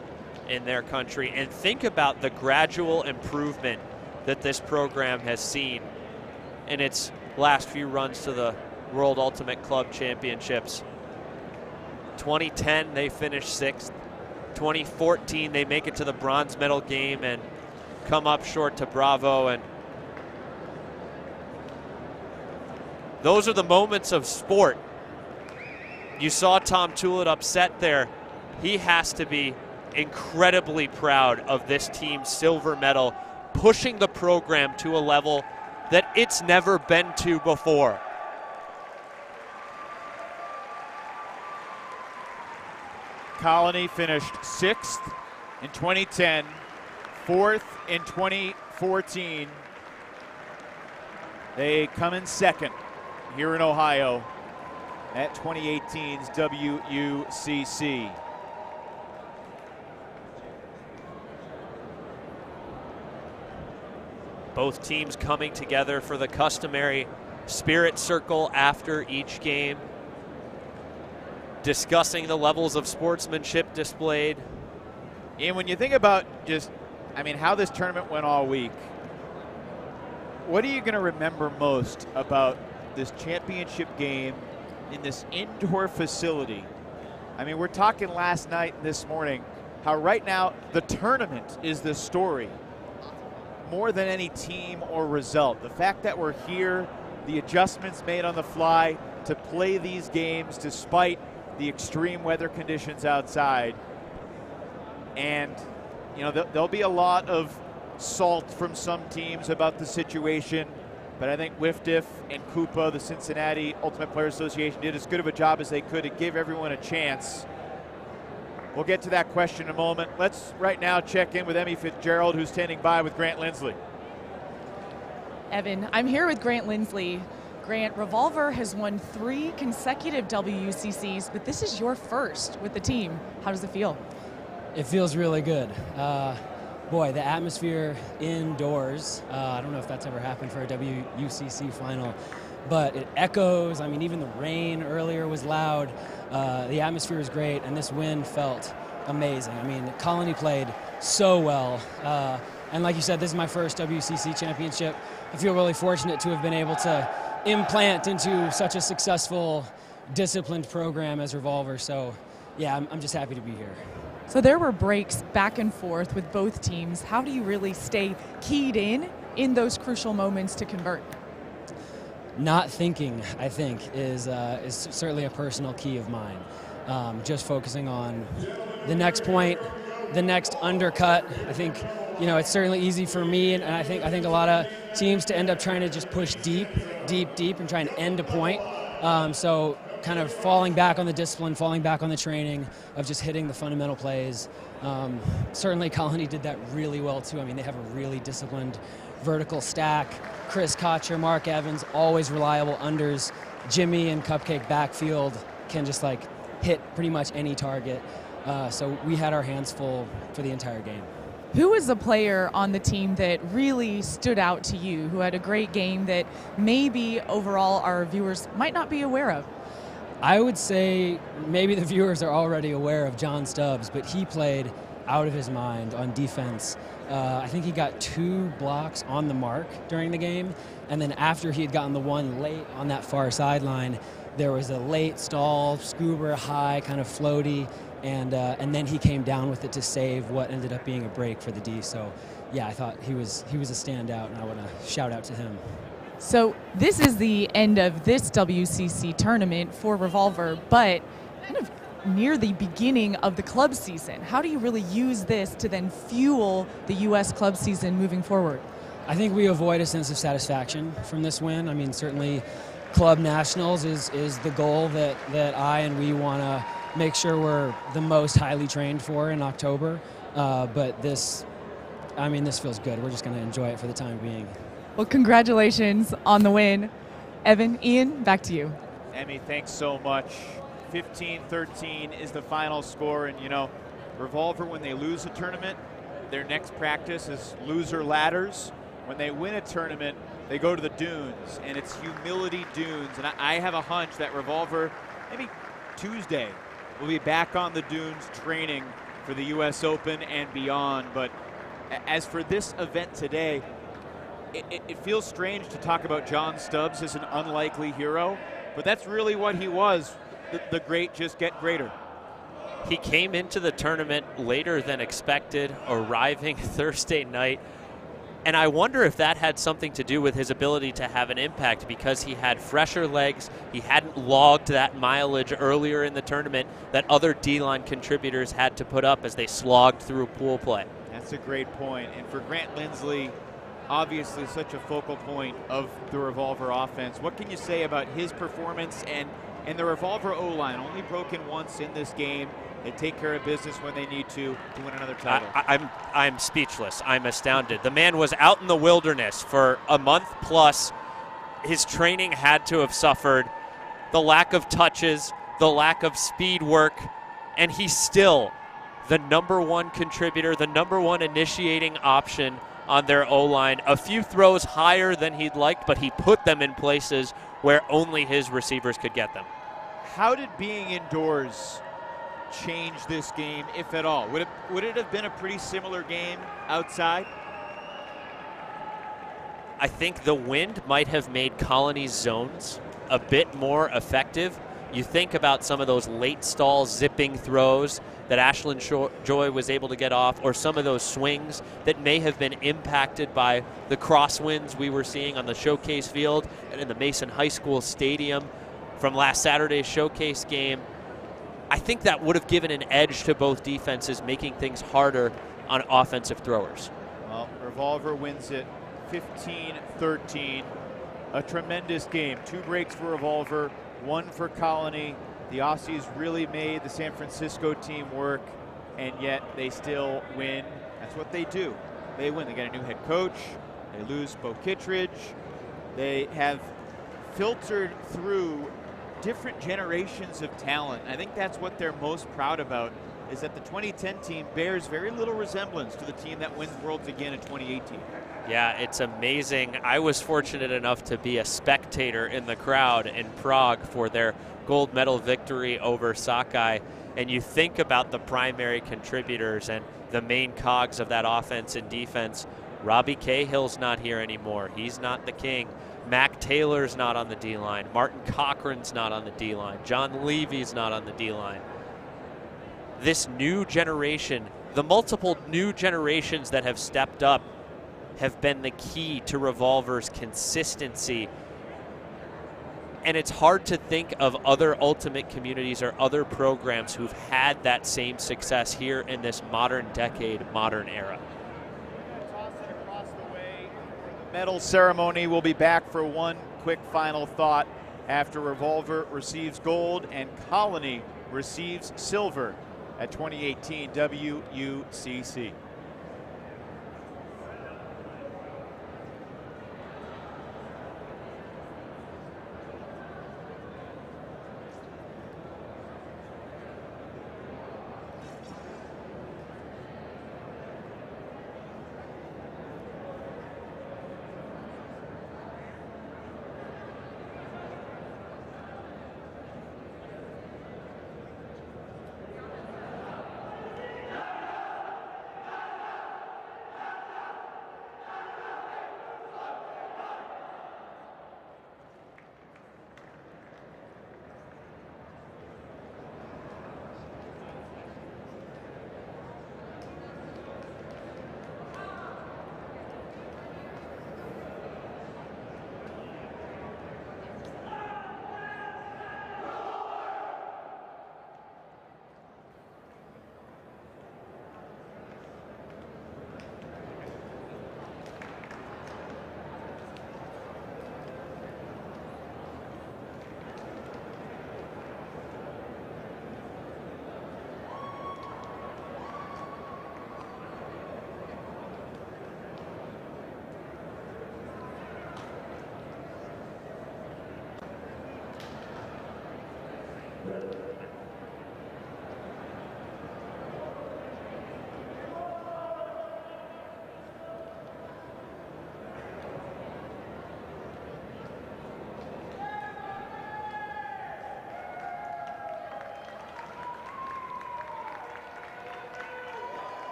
in their country, and think about the gradual improvement that this program has seen in its last few runs to the World Ultimate Club Championships. 2010, they finished 6th. 2014, they make it to the bronze medal game and come up short to Bravo. And those are the moments of sport. You saw Tom Tullett upset there. He has to be incredibly proud of this team's silver medal, pushing the program to a level that it's never been to before. Colony finished 6th in 2010, 4th in 2014. They come in 2nd here in Ohio at 2018's WUCC. Both teams coming together for the customary spirit circle after each game, discussing the levels of sportsmanship displayed. And when you think about how this tournament went all week, what are you going to remember most about this championship game in this indoor facility? I mean, we're talking last night and this morning how right now the tournament is the story more than any team or result. The fact that we're here, the adjustments made on the fly to play these games despite the extreme weather conditions outside. And, there'll be a lot of salt from some teams about the situation, but I think WFDF and Coupa, the Cincinnati Ultimate Player Association, did as good of a job as they could to give everyone a chance. We'll get to that question in a moment. Let's right now check in with Emmy Fitzgerald, who's standing by with Grant Lindsley. Evan, I'm here with Grant Lindsley. Grant, Revolver has won 3 consecutive WUCCs, but this is your first with the team. How does it feel? It feels really good. Boy, the atmosphere indoors, I don't know if that's ever happened for a WUCC final, but it echoes. I mean, even the rain earlier was loud. The atmosphere is great, and this win felt amazing. I mean, Colony played so well. And like you said, this is my first WCC championship. I feel really fortunate to have been able to implant into such a successful, disciplined program as Revolver. So, yeah, I'm just happy to be here. So there were breaks back and forth with both teams. How do you really stay keyed in those crucial moments to convert? Not thinking, I think, is certainly a personal key of mine. Just focusing on the next point, the next undercut. I think, it's certainly easy for me, and I think a lot of teams to end up trying to just push deep, and trying to end a point. So kind of falling back on the discipline, falling back on the training of just hitting the fundamental plays. Certainly Colony did that really well too. I mean, they have a really disciplined vertical stack. Chris Kocher, Mark Evans, always reliable unders. Jimmy and Cupcake backfield can just hit pretty much any target. So we had our hands full for the entire game. Who was a player on the team that really stood out to you, who had a great game that maybe overall our viewers might not be aware of? I would say maybe the viewers are already aware of John Stubbs, but he played out of his mind on defense. I think he got 2 blocks on the mark during the game, and then after he had gotten the one late on that far sideline, there was a late stall, scuba high, kind of floaty, and then he came down with it to save what ended up being a break for the D. So, yeah, I thought he was a standout, and I want to shout out to him. So this is the end of this WCC tournament for Revolver, but kind of near the beginning of the club season. How do you really use this to then fuel the U.S. club season moving forward? I think we avoid a sense of satisfaction from this win. I mean, certainly club nationals is the goal that I and we want to make sure we're the most highly trained for in October. But this feels good. We're just going to enjoy it for the time being. Well, congratulations on the win. Evan, Ian, back to you. Emmy, thanks so much. 15-13 is the final score, and you know, Revolver, when they lose a tournament, their next practice is loser ladders. When they win a tournament, they go to the dunes, and it's humility dunes. And I have a hunch that Revolver, maybe Tuesday, will be back on the dunes training for the U.S. Open and beyond. But as for this event today, it feels strange to talk about John Stubbs as an unlikely hero, but that's really what he was. The great just get greater. He came into the tournament later than expected, arriving Thursday night. And I wonder if that had something to do with his ability to have an impact, because he had fresher legs. He hadn't logged that mileage earlier in the tournament that other D-line contributors had to put up as they slogged through pool play. That's a great point. And for Grant Lindsley, obviously such a focal point of the Revolver offense. What can you say about his performance and the Revolver O-line? Only broken once in this game. They take care of business when they need to win another title. I'm speechless. I'm astounded. The man was out in the wilderness for a month plus. His training had to have suffered the lack of touches, the lack of speed work, and he's still the #1 contributor, the #1 initiating option on their O-line. A few throws higher than he'd liked, but he put them in places where only his receivers could get them. How did being indoors change this game, if at all? Would it have been a pretty similar game outside? I think the wind might have made Colony's zones a bit more effective. You think about some of those late stall zipping throws that Ashland Joy was able to get off, or some of those swings that may have been impacted by the crosswinds we were seeing on the showcase field and in the Mason High School Stadium from last Saturday's showcase game. I think that would have given an edge to both defenses, making things harder on offensive throwers. Well, Revolver wins it 15-13. A tremendous game. 2 breaks for Revolver, 1 for Colony. The Aussies really made the San Francisco team work, and yet they still win. That's what they do. They win. They get a new head coach. They lose Bo Kittredge. They have filtered through different generations of talent. I think that's what they're most proud about, is that the 2010 team bears very little resemblance to the team that wins Worlds again in 2018. Yeah, it's amazing. I was fortunate enough to be a spectator in the crowd in Prague for their gold medal victory over Sakai. And you think about the primary contributors and the main cogs of that offense and defense. Robbie Cahill's not here anymore. He's not the king. Mac Taylor's not on the D-line. Martin Cochran's not on the D-line. John Levy's not on the D-line. This new generation, the multiple new generations that have stepped up, have been the key to Revolver's consistency. And it's hard to think of other Ultimate communities or other programs who've had that same success here in this modern decade, modern era. Medal ceremony. Will be back for one quick final thought after Revolver receives gold and Colony receives silver at 2018 WUCC.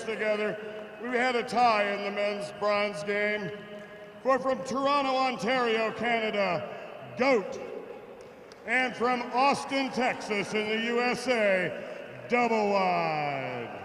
Together. We had a tie in the men's bronze game. For from Toronto, Ontario, Canada, GOAT. And from Austin, Texas in the USA, Double Wide.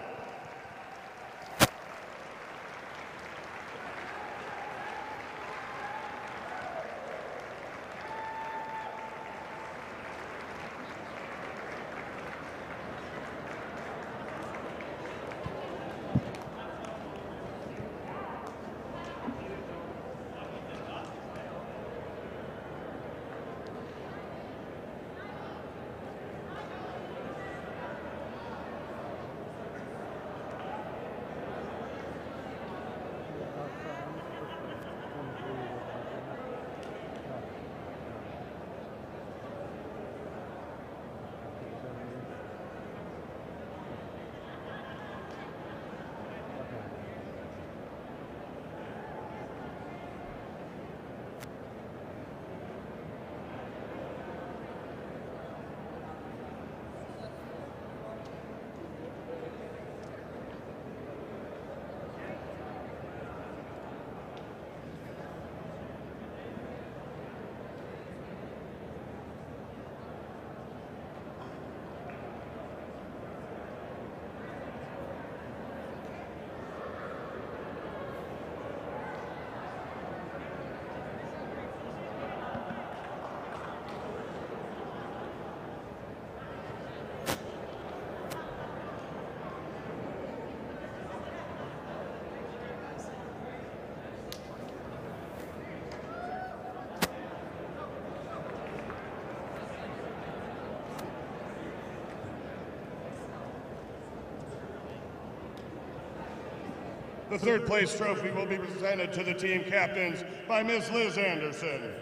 The third place trophy will be presented to the team captains by Ms. Liz Anderson.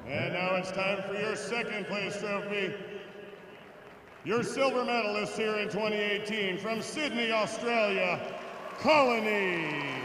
And now it's time for your second place trophy. Your silver medalist here in 2018 from Sydney, Australia, Colony.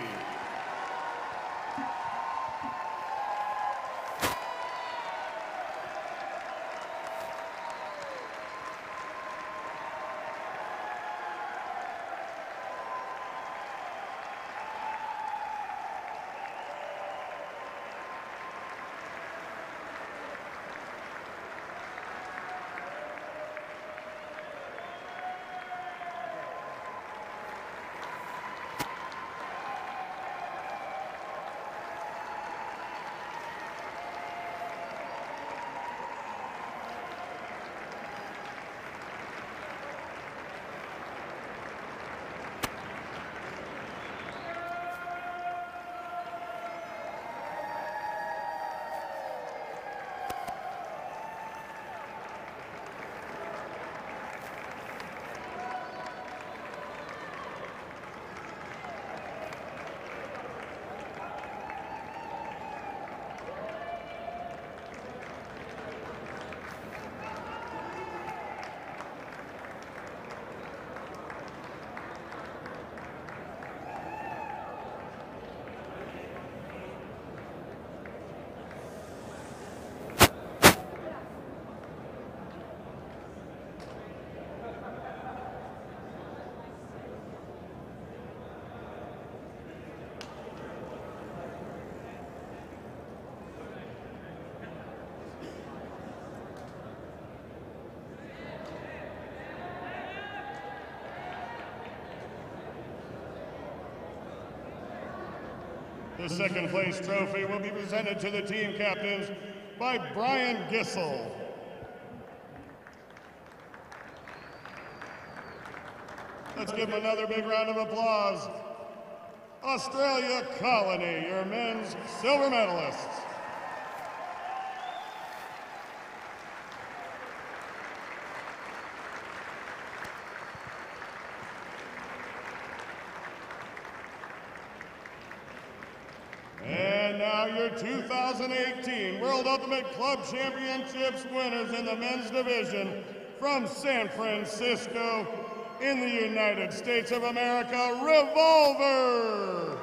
The second place trophy will be presented to the team captains by Brian Gissel. Let's give them another big round of applause. Australia Colony, your men's silver medalists. And now your 2018 World Ultimate Club Championships winners in the men's division from San Francisco in the United States of America, Revolver.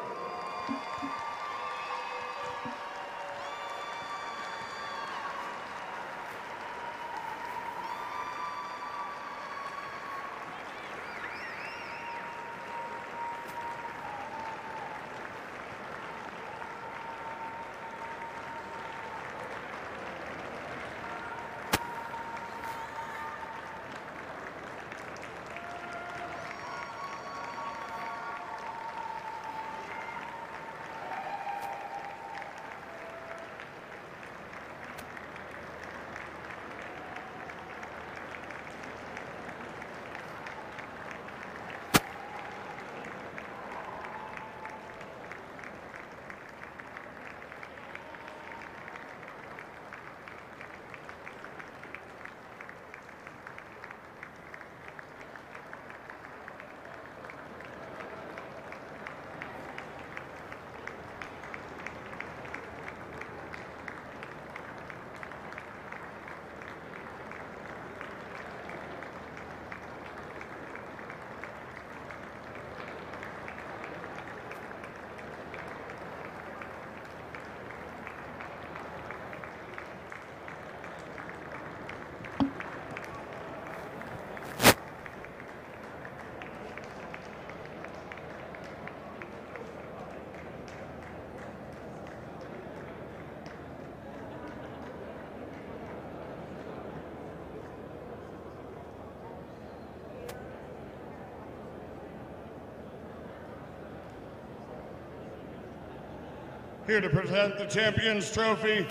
Here to present the Champions Trophy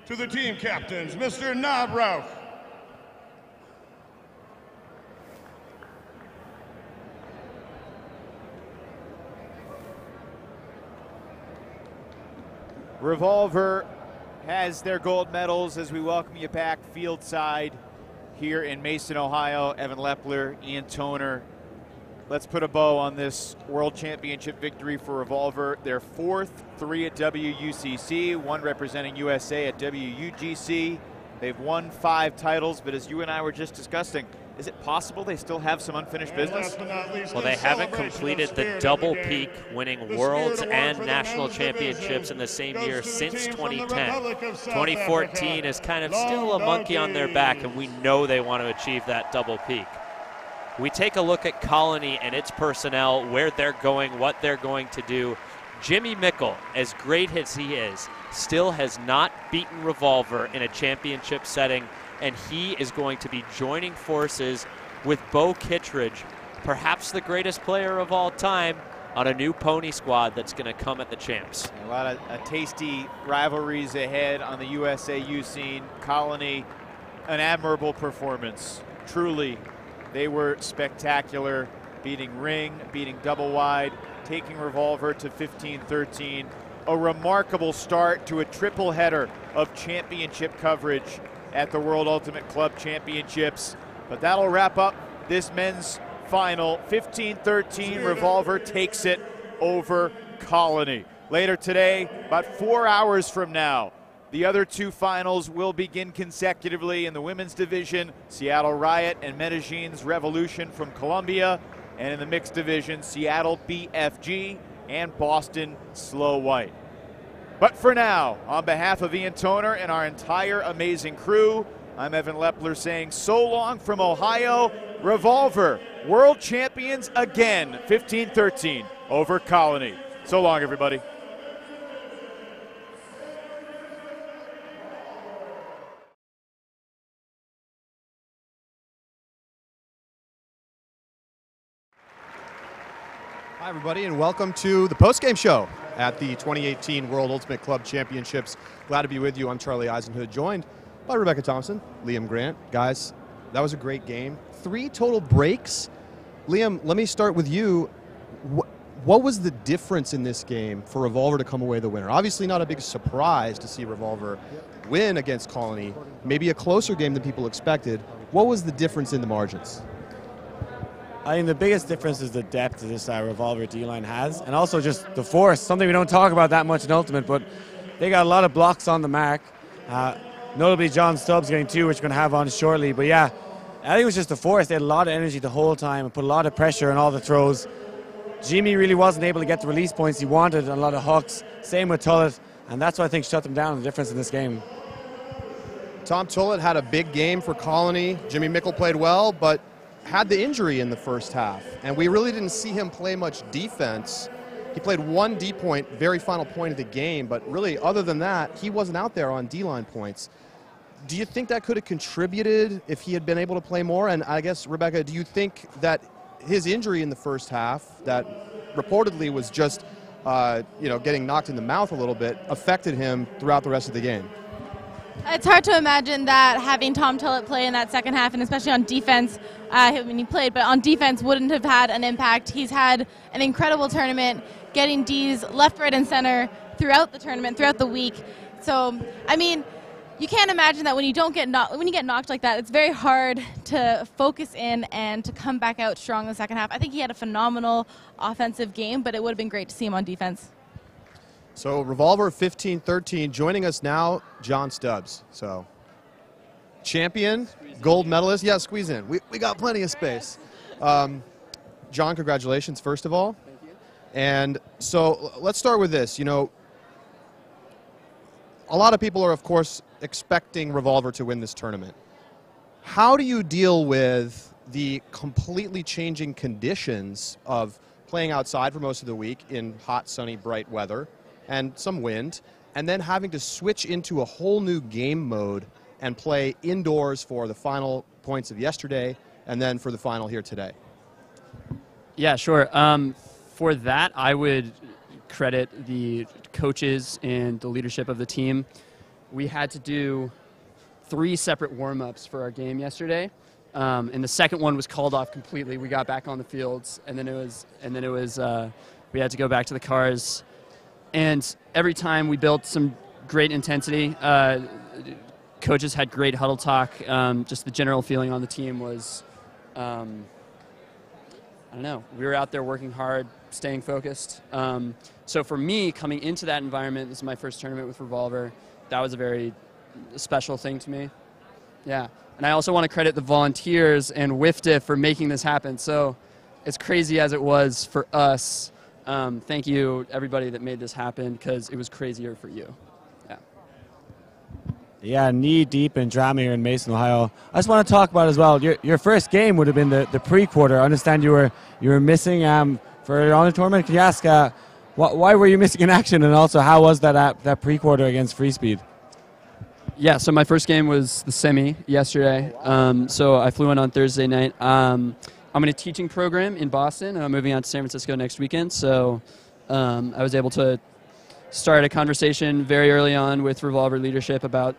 to the team captains, Mr. Nob Rauch. Revolver has their gold medals as we welcome you back field side here in Mason, Ohio. Evan Lepler, Ian Toner. Let's put a bow on this World Championship victory for Revolver. Their fourth, 3 at WUCC, 1 representing USA at WUGC. They've won 5 titles, but as you and I were just discussing, is it possible they still have some unfinished business? Well, they haven't completed the double peak, winning worlds and national championships in the same year since 2010. 2014 is kind of still a monkey on their back, and we know they want to achieve that double peak. We take a look at Colony and its personnel, where they're going, what they're going to do. Jimmy Mickle, as great as he is, still has not beaten Revolver in a championship setting, and he is going to be joining forces with Bo Kittredge, perhaps the greatest player of all time, on a new pony squad that's going to come at the champs. A lot of tasty rivalries ahead on the USAU scene. Colony, an admirable performance, truly. They were spectacular, beating Ring, beating Double Wide, taking Revolver to 15-13. A remarkable start to a triple header of championship coverage at the World Ultimate Club Championships. But that'll wrap up this men's final. 15-13, Revolver takes it over Colony. Later today, about 4 hours from now, the other 2 finals will begin consecutively in the women's division, Seattle Riot and Medellin's Revolution from Colombia, and in the mixed division, Seattle BFG and Boston Slow White. But for now, on behalf of Ian Toner and our entire amazing crew, I'm Evan Lepler saying so long from Ohio. Revolver, world champions again, 15-13 over Colony. So long, everybody. Hi, everybody, and welcome to the postgame show at the 2018 World Ultimate Club Championships. Glad to be with you. I'm Charlie Eisenhood, joined by Rebecca Thompson, Liam Grant. Guys, that was a great game. 3 total breaks. Liam, let me start with you. What was the difference in this game for Revolver to come away the winner? Obviously not a big surprise to see Revolver win against Colony. Maybe a closer game than people expected. What was the difference in the margins? I think the biggest difference is the depth this Revolver D-line has, and also just the force, something we don't talk about that much in Ultimate, but they got a lot of blocks on the mark. Notably John Stubbs getting 2, which we're going to have on shortly. But yeah, I think it was just the force. They had a lot of energy the whole time and put a lot of pressure on all the throws. Jimmy really wasn't able to get the release points he wanted and a lot of hooks. Same with Tullett, and that's what I think shut them down, the difference in this game. Tom Tullett had a big game for Colony. Jimmy Mickle played well, but had the injury in the first half, and we really didn't see him play much defense. He played 1 D point, very final point of the game, but really other than that, he wasn't out there on D-line points. Do you think that could have contributed if he had been able to play more? And I guess, Rebecca, do you think that his injury in the first half, that reportedly was just getting knocked in the mouth a little bit, affected him throughout the rest of the game? It's hard to imagine that having Tom Tullett play in that second half, and especially on defense, when he played, but on defense wouldn't have had an impact. He's had an incredible tournament, getting Ds left, right, and center throughout the tournament, throughout the week. So, I mean, you can't imagine that when you get knocked like that, it's very hard to focus in and to come back out strong in the second half. I think he had a phenomenal offensive game, but it would have been great to see him on defense. So Revolver 15-13, joining us now, John Stubbs. So champion, gold medalist. Yeah, squeeze in. We got plenty of space. John, congratulations, first of all. Thank you. And so let's start with this. You know, a lot of people are, of course, expecting Revolver to win this tournament. How do you deal with the completely changing conditions of playing outside for most of the week in hot, sunny, bright weather and some wind, and then having to switch into a whole new game mode and play indoors for the final points of yesterday and then for the final here today? Yeah, sure. For that, I would credit the coaches and the leadership of the team. We had to do 3 separate warm-ups for our game yesterday, and the second one was called off completely. We got back on the fields, and then we had to go back to the cars. And every time we built some great intensity. Coaches had great huddle talk. Just the general feeling on the team was, I don't know, we were out there working hard, staying focused. So for me, coming into that environment, this is my first tournament with Revolver, that was a very special thing to me. Yeah. And I also want to credit the volunteers and WFDF for making this happen. So as crazy as it was for us, thank you, everybody that made this happen, because it was crazier for you. Yeah. Yeah, knee deep in drama here in Mason, Ohio. I just want to talk about as well, your first game would have been the pre-quarter. I understand you were missing for your honor tournament. Can you ask why were you missing in action, and also how was that pre-quarter against Free Speed? Yeah, so my first game was the semi yesterday. So I flew in on Thursday night. I'm in a teaching program in Boston, and I'm moving out to San Francisco next weekend. So I was able to start a conversation very early on with Revolver leadership about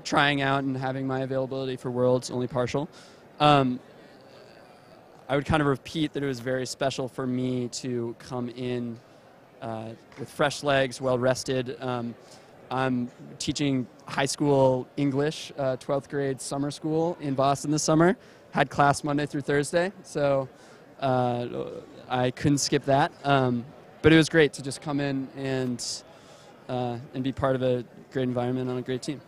trying out and having my availability for Worlds, only partial. I would kind of repeat that it was very special for me to come in with fresh legs, well rested. I'm teaching high school English, 12th grade summer school in Boston this summer. Had class Monday through Thursday, so I couldn't skip that. But it was great to just come in and be part of a great environment on a great team.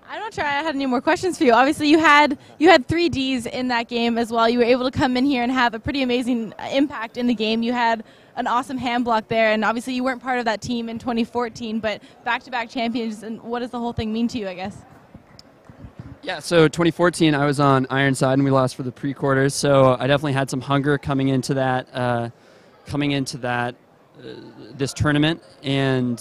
I'm not sure I had any more questions for you. Obviously, you had 3 Ds in that game as well. You were able to come in here and have a pretty amazing impact in the game. You had an awesome hand block there, and obviously you weren't part of that team in 2014, but back-to-back champions, and what does the whole thing mean to you, I guess? Yeah, so 2014 I was on Ironside and we lost for the pre-quarters, so I definitely had some hunger coming into that this tournament, and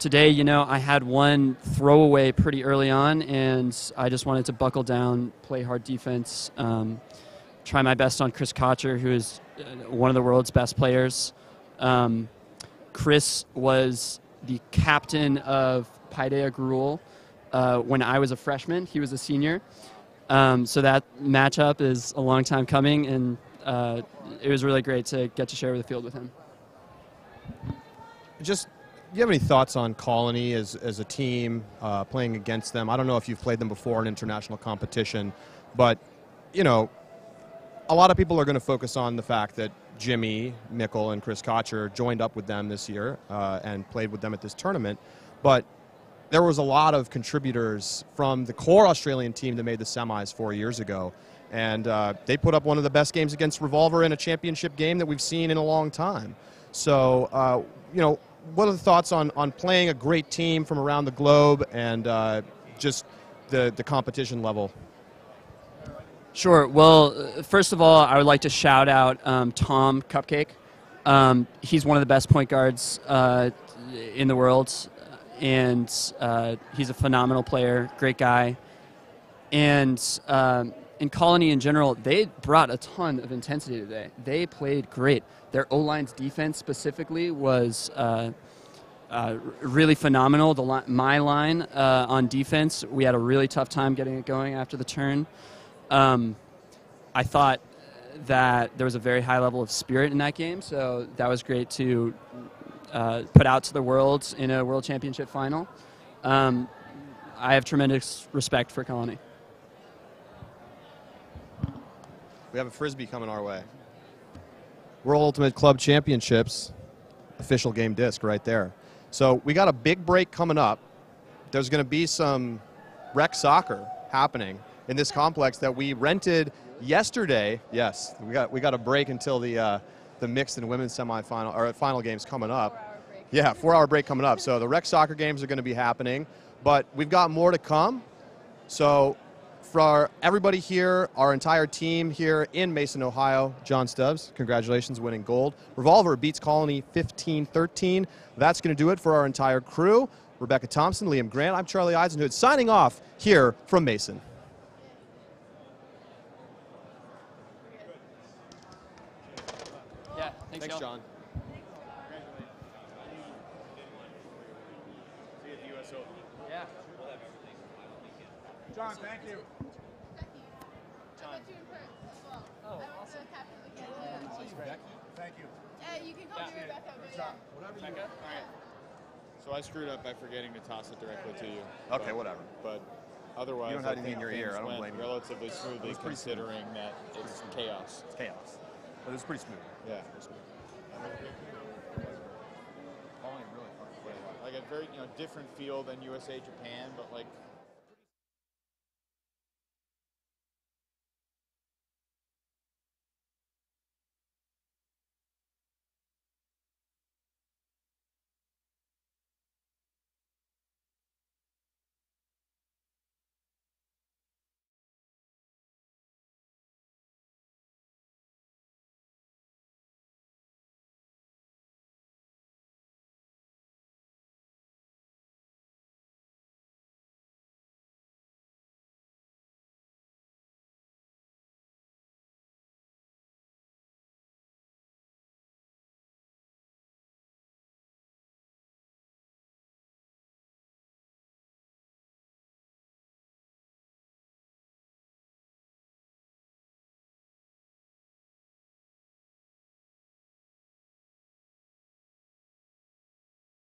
today, you know, I had one throwaway pretty early on, and I just wanted to buckle down, play hard defense, try my best on Chris Kocher, who is one of the world's best players. Chris was the captain of Paideia Gruel when I was a freshman. He was a senior. So that matchup is a long time coming, and it was really great to get to share the field with him. Just, do you have any thoughts on Colony as a team, playing against them? I don't know if you've played them before in international competition, but, you know, a lot of people are going to focus on the fact that Jimmy Mickle and Chris Kocher joined up with them this year and played with them at this tournament. But there was a lot of contributors from the core Australian team that made the semis 4 years ago. And they put up one of the best games against Revolver in a championship game that we've seen in a long time. So, you know, what are the thoughts on playing a great team from around the globe and just the competition level? Sure. Well, first of all, I would like to shout out Tom Cupcake. He's one of the best point guards in the world, and he's a phenomenal player, great guy. And in Colony in general, they brought a ton of intensity today. They played great. Their O-line's defense specifically was really phenomenal. My line on defense, we had a really tough time getting it going after the turn. I thought that there was a very high level of spirit in that game, so that was great to put out to the world in a World Championship final. I have tremendous respect for Colony. We have a Frisbee coming our way. World Ultimate Club Championships, official game disc right there. So we got a big break coming up. There's going to be some rec soccer happening in this complex that we rented yesterday. Yes, we got a break until the mixed and women's semifinal or final games coming up. Yeah, 4-hour break coming up. So the rec soccer games are going to be happening, but we've got more to come. So for everybody here, our entire team here in Mason, Ohio, John Stubbs, congratulations, winning gold. Revolver beats Colony 15-13. That's going to do it for our entire crew. Rebecca Thompson, Liam Grant, I'm Charlie Eisenhood, signing off here from Mason. Yeah, Thanks, John. Yeah. John, thank you. Thank you. You can call me Rebecca. Rebecca? All right. So I screwed up by forgetting to toss it directly to you. Okay, whatever. But otherwise, You don't have anything in your ear. I don't blame you. Relatively smoothly, considering that it's chaos. It's chaos. But it was pretty smooth. Yeah. Like a very different feel than USA Japan, but like